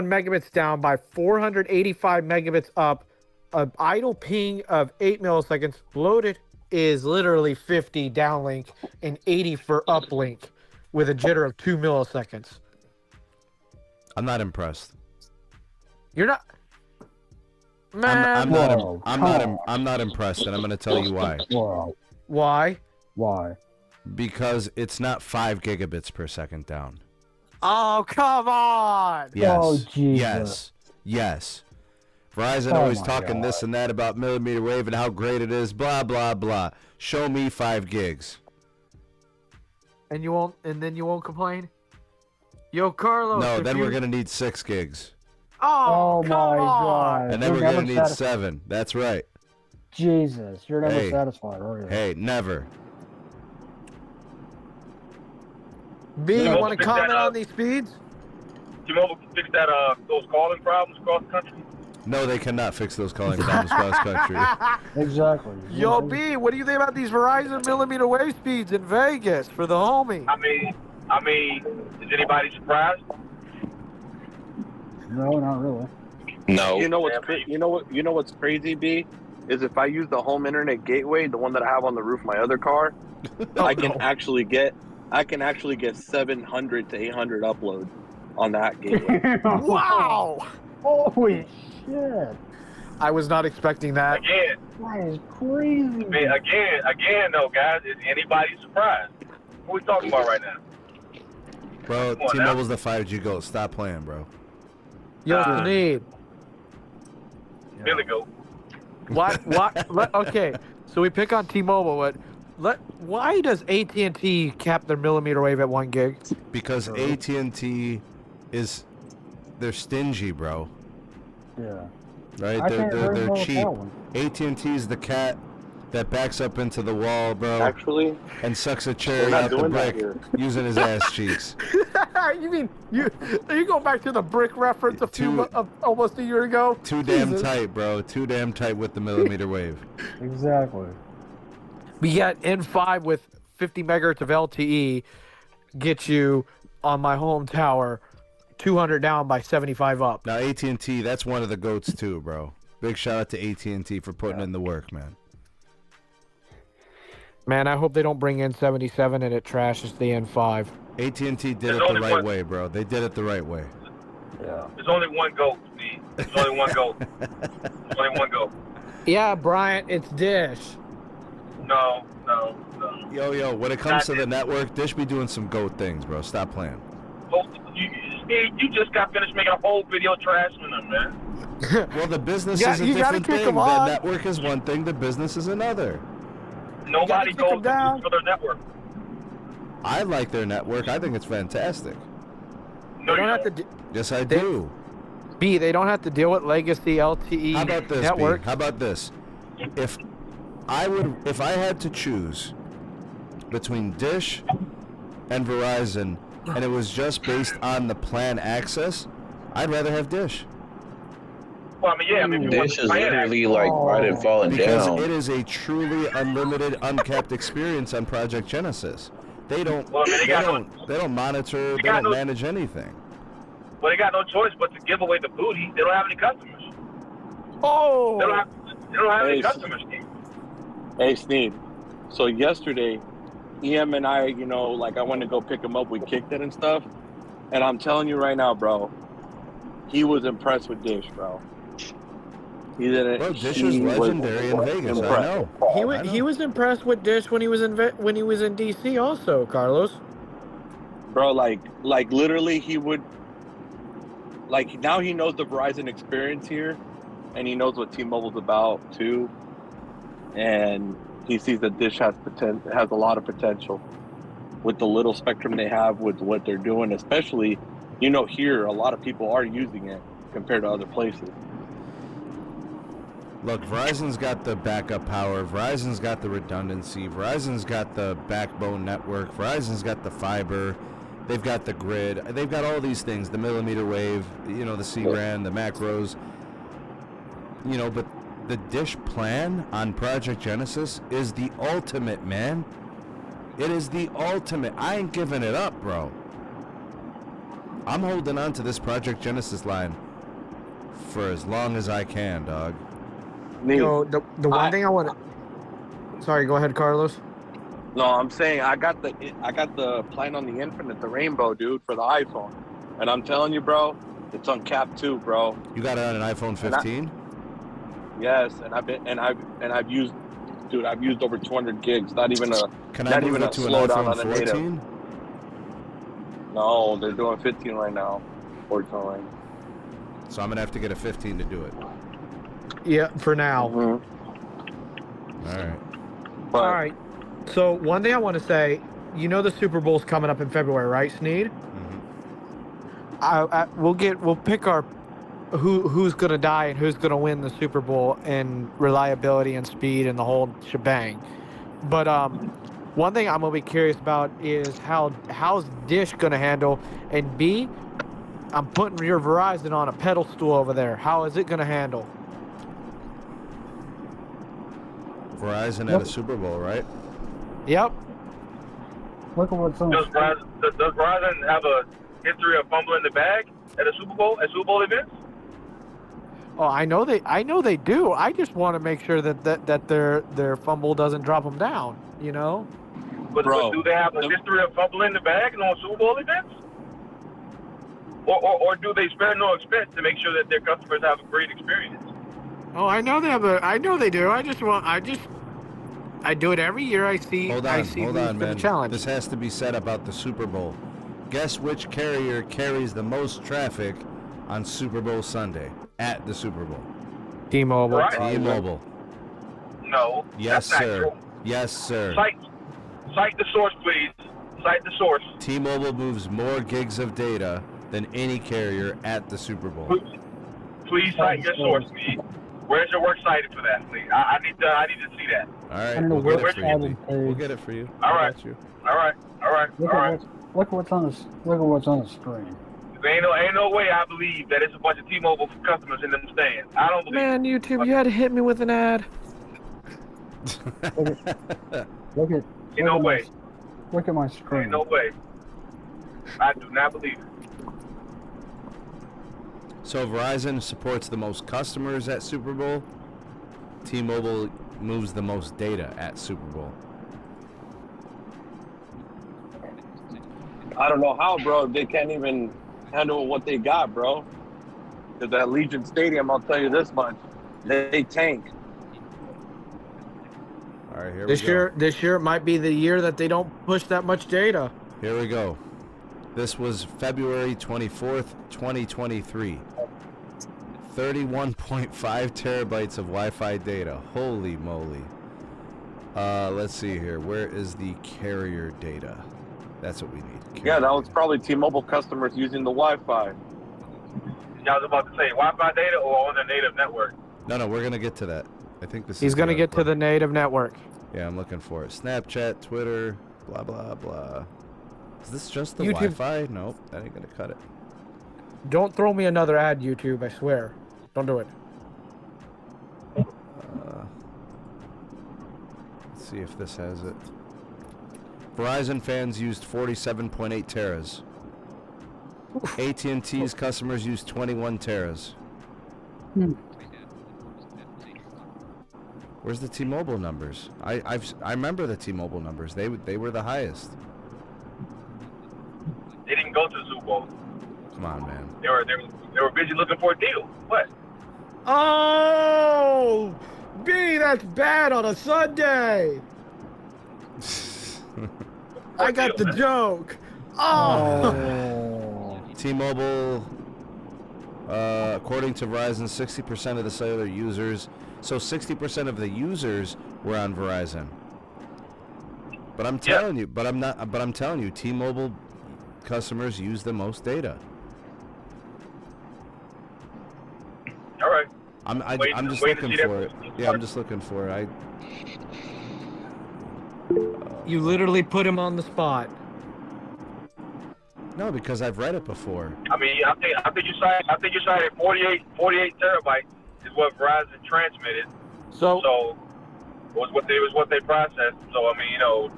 megabits down by 485 megabits up. An idle ping of 8 milliseconds. Loaded is literally 50 downlink and 80 for uplink with a jitter of 2 milliseconds. I'm not impressed. You're not, man. I'm not impressed, and I'm gonna tell you why. Wow. Why? Why? Because it's not 5 gigabits per second down. Oh, come on. Yes. Oh, Jesus. Yes. Yes. Verizon Oh always my talking God. this and that about mmWave and how great it is, blah, blah, blah. Show me 5 gigs. And then you won't complain? Yo, Carlos. No, if then you- we're going to need 6 gigs. Oh, my come on. God. And then You're we're going never to need satisfied. 7. That's right. Jesus, you're never Hey. satisfied, are you? Hey, never. B, you Yeah. want to comment on these speeds? T-Mobile can fix that those calling problems across the country. No, they cannot fix those calling problems across country. Exactly. Yo, B, what do you think about these Verizon mmWave speeds in Vegas for the homie? I mean, is anybody surprised? No, not really. No. You know what's crazy, B? Is if I use the home internet gateway, the one that I have on the roof of my other car, I can actually get 700 to 800 uploads on that gateway. Wow! Holy shit! I was not expecting that. Again, That is crazy. again, though, guys, is anybody surprised? What are we talking about right now? Bro, Come on now. T-Mobile's the 5G GOAT. Stop playing, bro. Yo, Nah. Sneed. Billy Goat. What? Okay, so we pick on T-Mobile, but why does AT&T cap their mmWave at 1 gig? Because AT&T they're stingy, bro. Yeah. Right? I can't They're remember cheap. that one. AT&T is the cat that backs up into the wall, bro, Actually, and sucks a we're cherry not out the doing that brick here. using his ass cheeks. You mean you go back to the brick reference almost a year ago? Too damn Jesus. tight, bro. Too damn tight with the mmWave. Exactly. We got N5 with 50 megahertz of LTE, get you on my home tower, 200 down by 75 up. Now AT&T, that's one of the goats too, bro. Big shout out to AT&T for putting in the work, man. Man, I hope they don't bring in 77 and it trashes the N5. AT&T did There's it the only right one- way, bro. They did it the right way. Yeah. There's only one goat, Steve. There's only one goat. There's only one goat. Yeah, Bryant, it's Dish. No. Yo, when it comes to the network, Dish be doing some goat things, bro. Stop playing. Oh, Steve, you just got finished making a whole video trashing them, man. Well, the business Yeah, is a you gotta different kick thing. 'em The off. network is one thing. The business is another. Nobody kick 'em goes down. for their network. I like their network. I think it's fantastic. No, They you don't have to don't. Yes, I do. B, they don't have to deal with legacy LTE How about this, network. B? How about this? If I had to choose between Dish and Verizon, and it was just based on the plan access, I'd rather have Dish. Well, I mean, yeah. I mean, if you want Dish the is plan literally like riding falling Because down. it is a truly unlimited, uncapped experience on Project Genesis. They don't. Well, I mean, They don't monitor. They got don't no- manage anything. Well, they got no choice but to give away the booty. They don't have any customers. Oh! They don't have any Hey, customers, Steve. Hey, Sneed. So yesterday, EM and I, you know, like I went to go pick him up. We kicked it and stuff. And I'm telling you right now, bro, he was impressed with Dish, bro. He didn't. Bro, Dish is legendary in Vegas. I know. He was impressed with Dish when he was in DC also, Carlos. Bro, like literally, he would. Like now, he knows the Verizon experience here, and he knows what T-Mobile's about too. And he sees that Dish has a lot of potential with the little spectrum they have, with what they're doing, especially, you know, here a lot of people are using it compared to other places. Look, Verizon's got the backup power. Verizon's got the redundancy. Verizon's got the backbone network. Verizon's got the fiber. They've got the grid. They've got all these things, the millimeter wave, you know, the CRAN, the macros. You know, but the Dish plan on Project Genesis is the ultimate, man. It is the ultimate. I ain't giving it up, bro. I'm holding on to this Project Genesis line for as long as I can, dog. Yo, the one thing I want to... Sorry, go ahead, Carlos. No, I'm saying I got the plan on the Infinite, the Rainbow, dude, for the iPhone, and I'm telling you, bro, it's on cap 2, bro. You got it on an iPhone 15? Yes, and I've used over 200 gigs. Not even a Can I move it to an iPhone 14? No, they're doing 15 right now, fortunately. So I'm gonna have to get a 15 to do it. Yeah, for now. Mm-hmm. All right. All right. So one thing I want to say, you know, the Super Bowl's coming up in February, right, Sneed? Mm-hmm. We'll pick our who's gonna die and who's gonna win the Super Bowl in reliability and speed and the whole shebang. But one thing I'm gonna be curious about is how's Dish gonna handle, and B, I'm putting your Verizon on a pedal stool over there. How is it gonna handle? Verizon at a Super Bowl, right? Yep. Look at what's on. Does Verizon have a history of fumbling the bag at Super Bowl events? Oh, I know they do. I just want to make sure that their fumble doesn't drop them down. You know. But do they have a history of fumbling the bag on Super Bowl events? Or do they spare no expense to make sure that their customers have a great experience? Oh, I know they do. I do it every year. Hold on, man. Challenge. This has to be said about the Super Bowl. Guess which carrier carries the most traffic on Super Bowl Sunday at the Super Bowl? T-Mobile. Right. T-Mobile. No. Yes, that's sir. Not true. Yes, sir. Cite the source, please. Cite the source. T-Mobile moves more gigs of data than any carrier at the Super Bowl. Please cite your source, please. Where's your work cited for that, please? I need to see that. All right, we'll get it for you. Lee. We'll get it for you. All right. You. All right. Look at what's on the screen. There ain't no way I believe that it's a bunch of T-Mobile customers in them stands. I don't believe. Man, YouTube, you had to hit me with an ad. Look at. Ain't no way. Look at my screen. Ain't no way. I do not believe it. So Verizon supports the most customers at Super Bowl. T-Mobile moves the most data at Super Bowl. I don't know how, bro. They can't even handle what they got, bro. Because at Legion Stadium, I'll tell you this much, they tank. All right, here we go. This year might be the year that they don't push that much data. Here we go. This was February 24th, 2023. 31.5 terabytes of Wi-Fi data. Holy moly. Let's see here. Where is the carrier data? That's what we need. Yeah, that was probably T-Mobile customers using the Wi-Fi. I was about to say Wi-Fi data or on the native network. No, we're gonna get to that. I think this. He's gonna get to the native network. Yeah, I'm looking for it. Snapchat, Twitter, blah blah blah. Is this just the YouTube. Wi-Fi? Nope, that ain't gonna cut it. Don't throw me another ad, YouTube. I swear. Don't do it. Let's see if this has it. Verizon fans used 47.8 teras. AT&T's customers used 21 teras. Where's the T-Mobile numbers? I remember the T-Mobile numbers. They were the highest. They didn't go to the Super Bowl. Come on, man. They were busy looking for a deal. What? Oh, B, that's bad on a Sunday. I got the joke. Oh. T-Mobile, according to Verizon, 60% of the cellular users. So 60% of the users were on Verizon. But I'm telling you, but I'm telling you, T-Mobile customers use the most data. All right. I'm just looking for it. Yeah, I'm just looking for it. You literally put him on the spot. No, because I've read it before. I mean, I think you cited 48 terabytes is what Verizon transmitted. So was what they processed. So I mean, you know,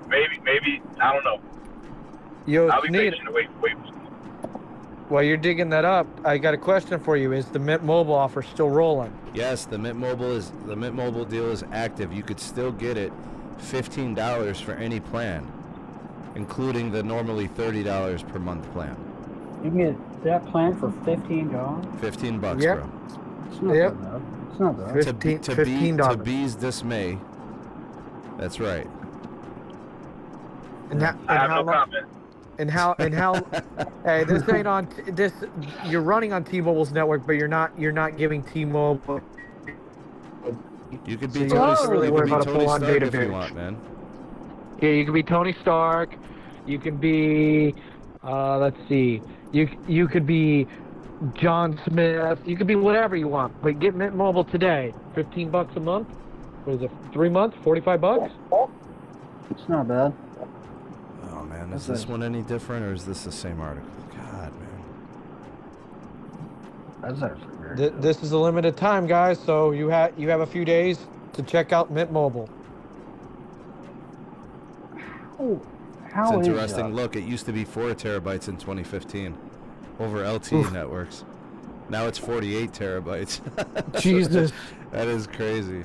maybe I don't know. Yo, I'll be Sneed, patient to wait. while you're digging that up, I got a question for you. Is the Mint Mobile offer still rolling? Yes, the Mint Mobile deal is active. You could still get it $15 for any plan, including the normally $30 per month plan. You can get that plan for $15. $15, Yep. bro. It's not Yep. that bad. It's not bad. $15. To B's dismay, that's right. And I have no comment. And how hey, this ain't on this. You're running on T-Mobile's network, but you're not giving T-Mobile. You could be So Tony, you're not really you worried could be about a Tony full-on Stark data if you binge. want, man. Yeah, you could be Tony Stark. You could be, let's see, you could be John Smith. You could be whatever you want. But get Mint Mobile today. $15 a month. What is it? 3 months? $45? It's not bad. Oh man, is That's this one any different, or is this the same article? God, man. That's actually very good. This is a limited time, guys. So you have a few days to check out Mint Mobile. Oh, It's how is interesting. that? Look, it used to be 4 terabytes in 2015 over LTE networks. Now it's 48 terabytes. Jesus, That is crazy.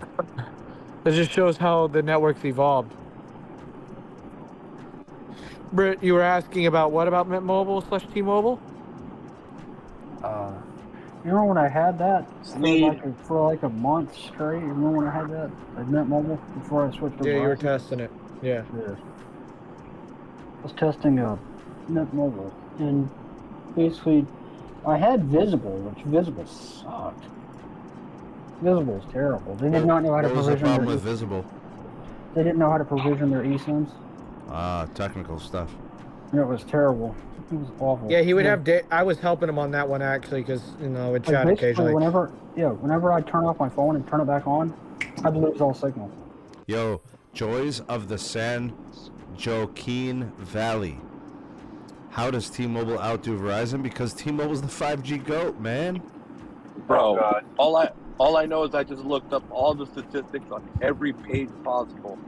that just shows how the network's evolved. Britt, you were asking about what about Mint Mobile / T-Mobile? You remember when I had that Sneed. for like a month straight? You remember when I had that? I Mint Mobile before I switched to Yeah, you were Verizon? testing it. Yeah. Yeah. I was testing Mint Mobile, and basically, I had Visible, which Visible sucked. Visible is terrible. They did not know how to What was the provision problem their. with Visible? They didn't know how to provision their eSIMs. Technical stuff. And it was terrible. It was awful. Yeah, he would have. I was helping him on that one actually, because we'd Like, chat basically, occasionally. whenever I turn off my phone and turn it back on, I'd lose all signal. Yo, joys of the San Joaquin Valley. How does T-Mobile outdo Verizon? Because T-Mobile's the 5G GOAT, man. Bro, Oh, God. all I know is I just looked up all the statistics on every page possible.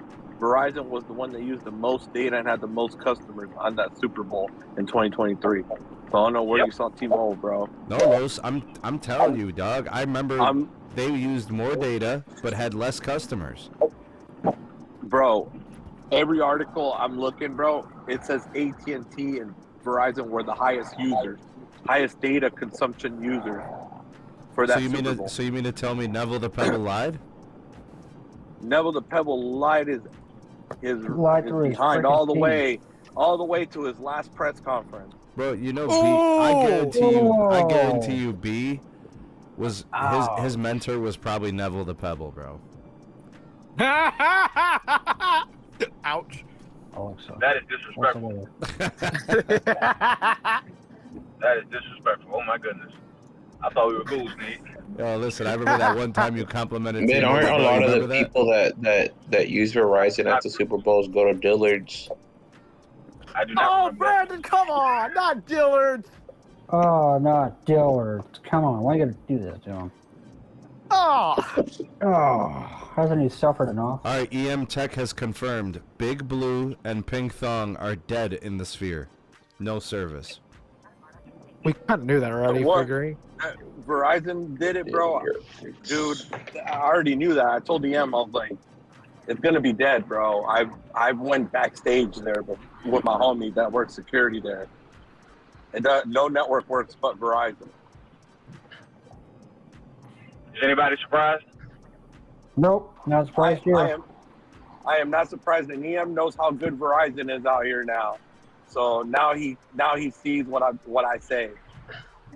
Verizon was the one that used the most data and had the most customers on that Super Bowl in 2023. So I don't know where you saw T-Mobile, bro. No, Los, I'm telling you, dog. I remember I'm- they used more data but had less customers. Bro, every article I'm looking, bro, it says AT&T and Verizon were the highest users, highest data consumption users for that Super Bowl. So you mean to tell me Neville the Pebble lied? Neville the Pebble lied is Lied through his behind freaking all the way to his last press conference. Bro, you know, B, Oh! I guarantee you, B was Ow. his mentor was probably Neville the Pebble, bro. Ouch. Alexa. That is What's disrespectful. the weather? That is disrespectful. Oh my goodness. I thought we were cool, Sneed. Yo, listen, I remember that one time you complimented Man, T-Mobile, aren't a bro. lot You of the remember that? people that use Verizon at the Super Bowls go to Dillard's? I do not Oh, remember that. Brandon, come on, not Dillard. Oh, not Dillard. Come on, why you gotta do that to him? Oh, Oh, hasn't he suffered enough? All right, EM Tech has confirmed Big Blue and Pink Thong are dead in the sphere. No service. We kind of knew that already, What? figuring. Verizon did it, bro. Dude, I already knew that. I told DM, I was like, it's gonna be dead, bro. I went backstage there with my homie that works security there. No network works but Verizon. Is anybody surprised? Nope, not surprised here. I am not surprised that EM knows how good Verizon is out here now. So now he sees what I say.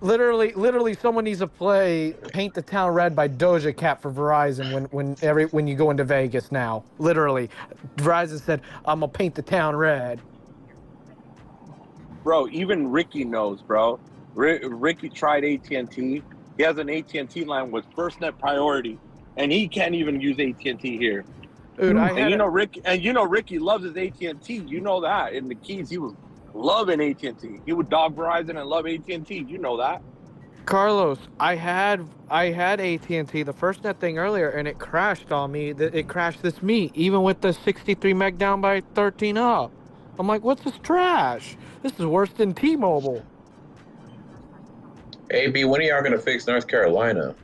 Literally, someone needs to play "Paint the Town Red" by Doja Cat for Verizon when you go into Vegas now. Literally, Verizon said, "I'm gonna paint the town red." Bro, even Ricky knows, bro. Ricky tried AT&T. He has an AT&T line with FirstNet priority, and he can't even use AT&T here. Dude, Ricky loves his AT&T. You know that. In the Keys, he was loving AT&T. He would dog Verizon and love AT&T. You know that. Carlos, I had AT&T, the FirstNet thing earlier, and it crashed on me. It crashed this meet, even with the 63 meg down by 13 up. I'm like, what's this trash? This is worse than T-Mobile. AB, when are y'all gonna fix North Carolina?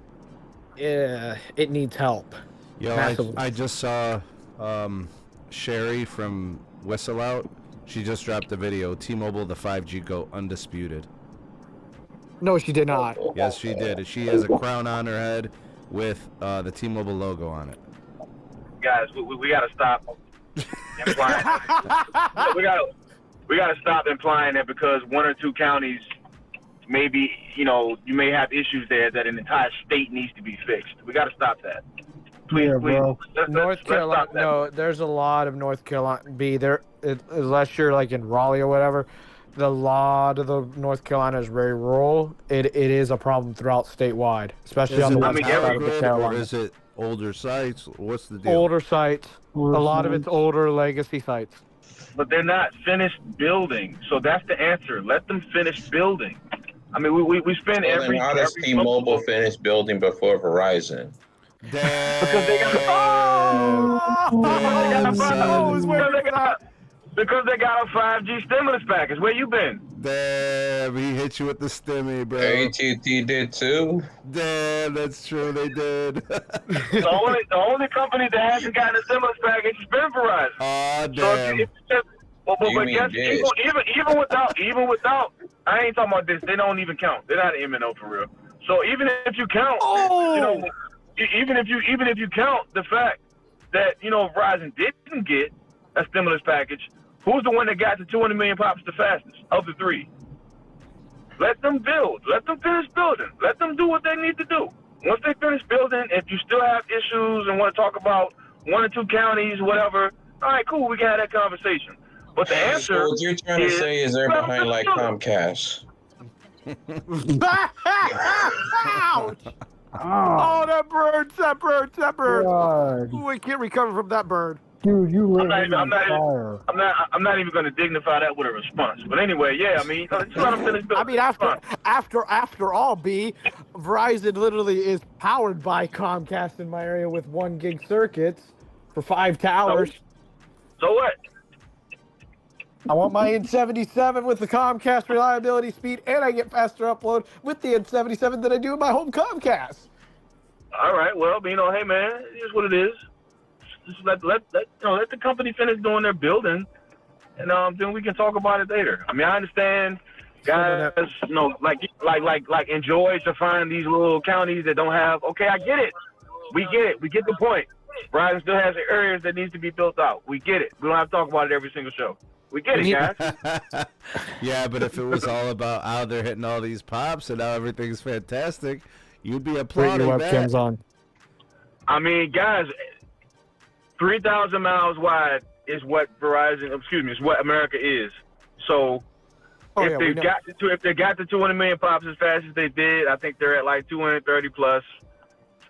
Yeah, it needs help. Yo, I just saw Sherry from Whistle Out. She just dropped a video. T-Mobile, the 5G go undisputed. No, she did not. Yes, she did. She has a crown on her head with the T-Mobile logo on it. Guys, we got to stop implying. we got to stop implying that because one or two counties, maybe you may have issues there that an entire state needs to be fixed. We got to stop that. Please, Yeah, please. bro. North Carolina. No, there's a lot of North Carolina. Unless you're like in Raleigh or whatever, a lot of the North Carolina is very rural. It is a problem throughout statewide, especially on the west side of the Carolina. Or is it older sites? What's the deal? Older sites. A lot of it's older legacy sites. But they're not finished building, so that's the answer. Let them finish building. I mean, we spend every. How does T-Mobile finish building before Verizon? Because they got because they got a 5G stimulus package. Where you been? Damn, he hit you with the stimmy, bro. AT&T did too. Damn, that's true. They did. the only company that hasn't gotten a stimulus package has been Verizon. Oh, damn. Even without, I ain't talking about this. They don't even count. They're not MNO for real. So even if you count, even if you count the fact that Verizon didn't get a stimulus package, who's the one that got to 200 million pops the fastest of the three? Let them build. Let them finish building. Let them do what they need to do. Once they finish building, if you still have issues and want to talk about one or two counties, whatever, all right, cool, we can have that conversation. But the answer So what you're trying to say is they're behind like Comcast. Ouch! Oh, that bird! God. Ooh, we can't recover from that bird. Dude, you lit I'm him on fire. not even going to dignify that with a response. But anyway, yeah, I mean, just let them finish building. I mean, after all, B, Verizon literally is powered by Comcast in my area with 1 gig circuits for 5 towers. So what? I want my N77 with the Comcast reliability speed, and I get faster upload with the N77 than I do in my home Comcast. All right, well, hey man, it is what it is. Just let the company finish doing their building, and then we can talk about it later. I mean, I understand, guys, like enjoy to find these little counties that don't have. Okay, I get it. We get the point. Verizon still has areas that needs to be built out. We get it. We don't have to talk about it every single show. We get it, guys. Yeah, but if it was all about how they're hitting all these pops and how everything's fantastic, you'd be applauding your that. webcams on. I mean, guys, 3,000 miles wide is what is what America is. So if they got to 200 million pops as fast as they did, I think they're at like 230 plus.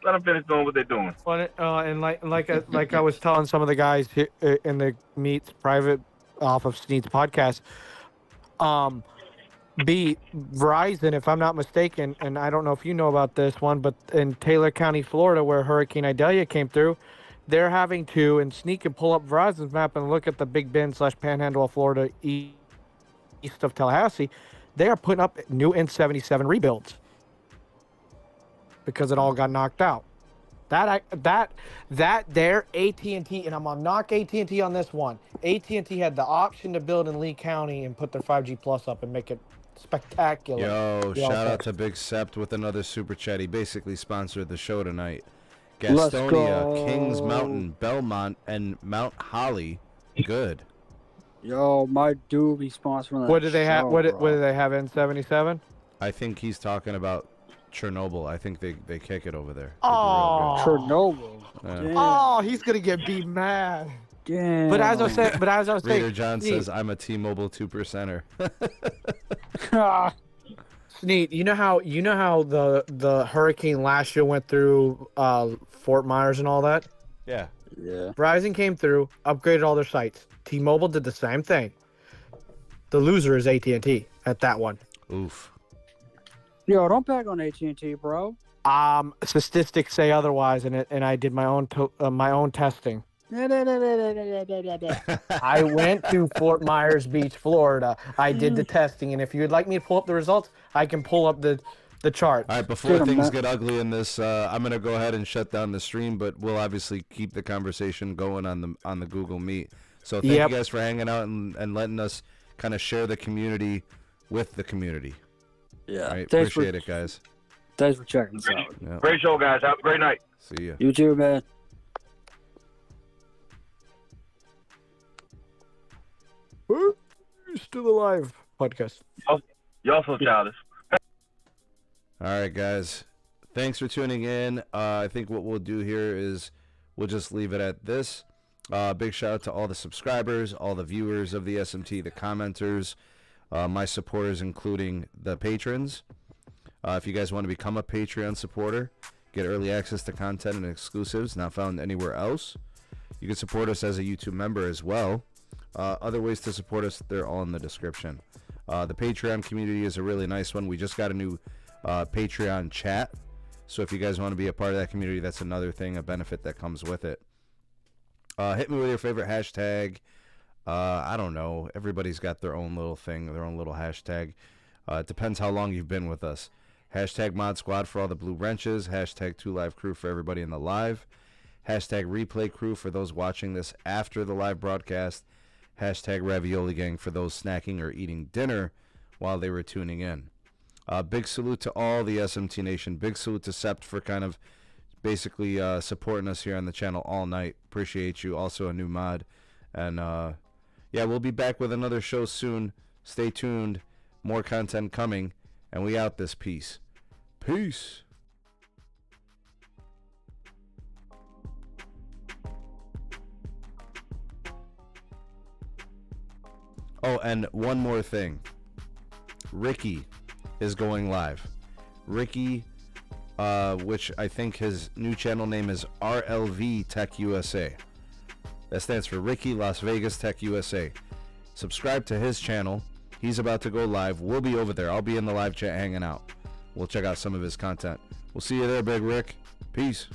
Let them finish doing what they're doing. And like I was telling some of the guys in the meets private off of Sneed's podcast, Verizon, if I'm not mistaken, and I don't know if you know about this one, but in Taylor County, Florida, where Hurricane Idalia came through, they're having to, and Sneed can pull up Verizon's map and look at the Big Bend / Panhandle of Florida east of Tallahassee. They are putting up new N77 rebuilds because it all got knocked out. That there, AT&T, and I'm gonna knock AT&T on this one. AT&T had the option to build in Lee County and put their 5G Plus up and make it spectacular. Yo, shout out to Big Sept with another super chat. He basically sponsored the show tonight. Let's Gastonia, go. Kings Mountain, Belmont, and Mount Holly. Good. Yo, my dude be sponsoring that. What do they have? show, What do bro. they have? N77. I think he's talking about Chernobyl. I think they kick it over there. Oh. Chernobyl. Yeah. Damn. Oh, he's gonna get beat mad. Damn. But as I was saying, Reader John Sneed, says, I'm a T-Mobile 2%er. Sneed, you know how the hurricane last year went through Fort Myers and all that? Yeah. Yeah. Verizon came through, upgraded all their sites. T-Mobile did the same thing. The loser is AT&T at that one. Oof. Yo, don't back on AT&T, bro. Statistics say otherwise, and I did my own testing. I went to Fort Myers Beach, Florida. I did the testing, and if you'd like me to pull up the results, I can pull up the chart. All right, before things get ugly in this, I'm gonna go ahead and shut down the stream, but we'll obviously keep the conversation going on the Google Meet. So thank you guys for hanging out and letting us kind of share the community with the community. Yeah. All right, appreciate it, guys. Thanks for checking us out. Yeah. Great show, guys. Have a great night. See ya. You too, man. Still alive podcast. Y'all so childish. All right, guys. Thanks for tuning in. I think what we'll do here is we'll just leave it at this. Big shout out to all the subscribers, all the viewers of the SMT, the commenters, my supporters, including the patrons. If you guys want to become a Patreon supporter, get early access to content and exclusives not found anywhere else. You can support us as a YouTube member as well. Other ways to support us, they're all in the description. The Patreon community is a really nice one. We just got a new Patreon chat. So if you guys want to be a part of that community, that's another thing, a benefit that comes with it. Hit me with your favorite hashtag. I don't know. Everybody's got their own little thing, their own little hashtag. It depends how long you've been with us. Hashtag Mod Squad for all the blue wrenches. Hashtag 2Live Crew for everybody in the live. Hashtag Replay Crew for those watching this after the live broadcast. Hashtag Ravioli Gang for those snacking or eating dinner while they were tuning in. Big salute to all the SMT Nation. Big salute to Sept for kind of basically supporting us here on the channel all night. Appreciate you. Also a new mod. And yeah, we'll be back with another show soon. Stay tuned. More content coming. And we out this piece. Peace. Oh, and one more thing. Ricky is going live. Ricky, which I think his new channel name is RLV Tech USA. That stands for Ricky Las Vegas Tech USA. Subscribe to his channel. He's about to go live. We'll be over there. I'll be in the live chat hanging out. We'll check out some of his content. We'll see you there, Big Rick. Peace.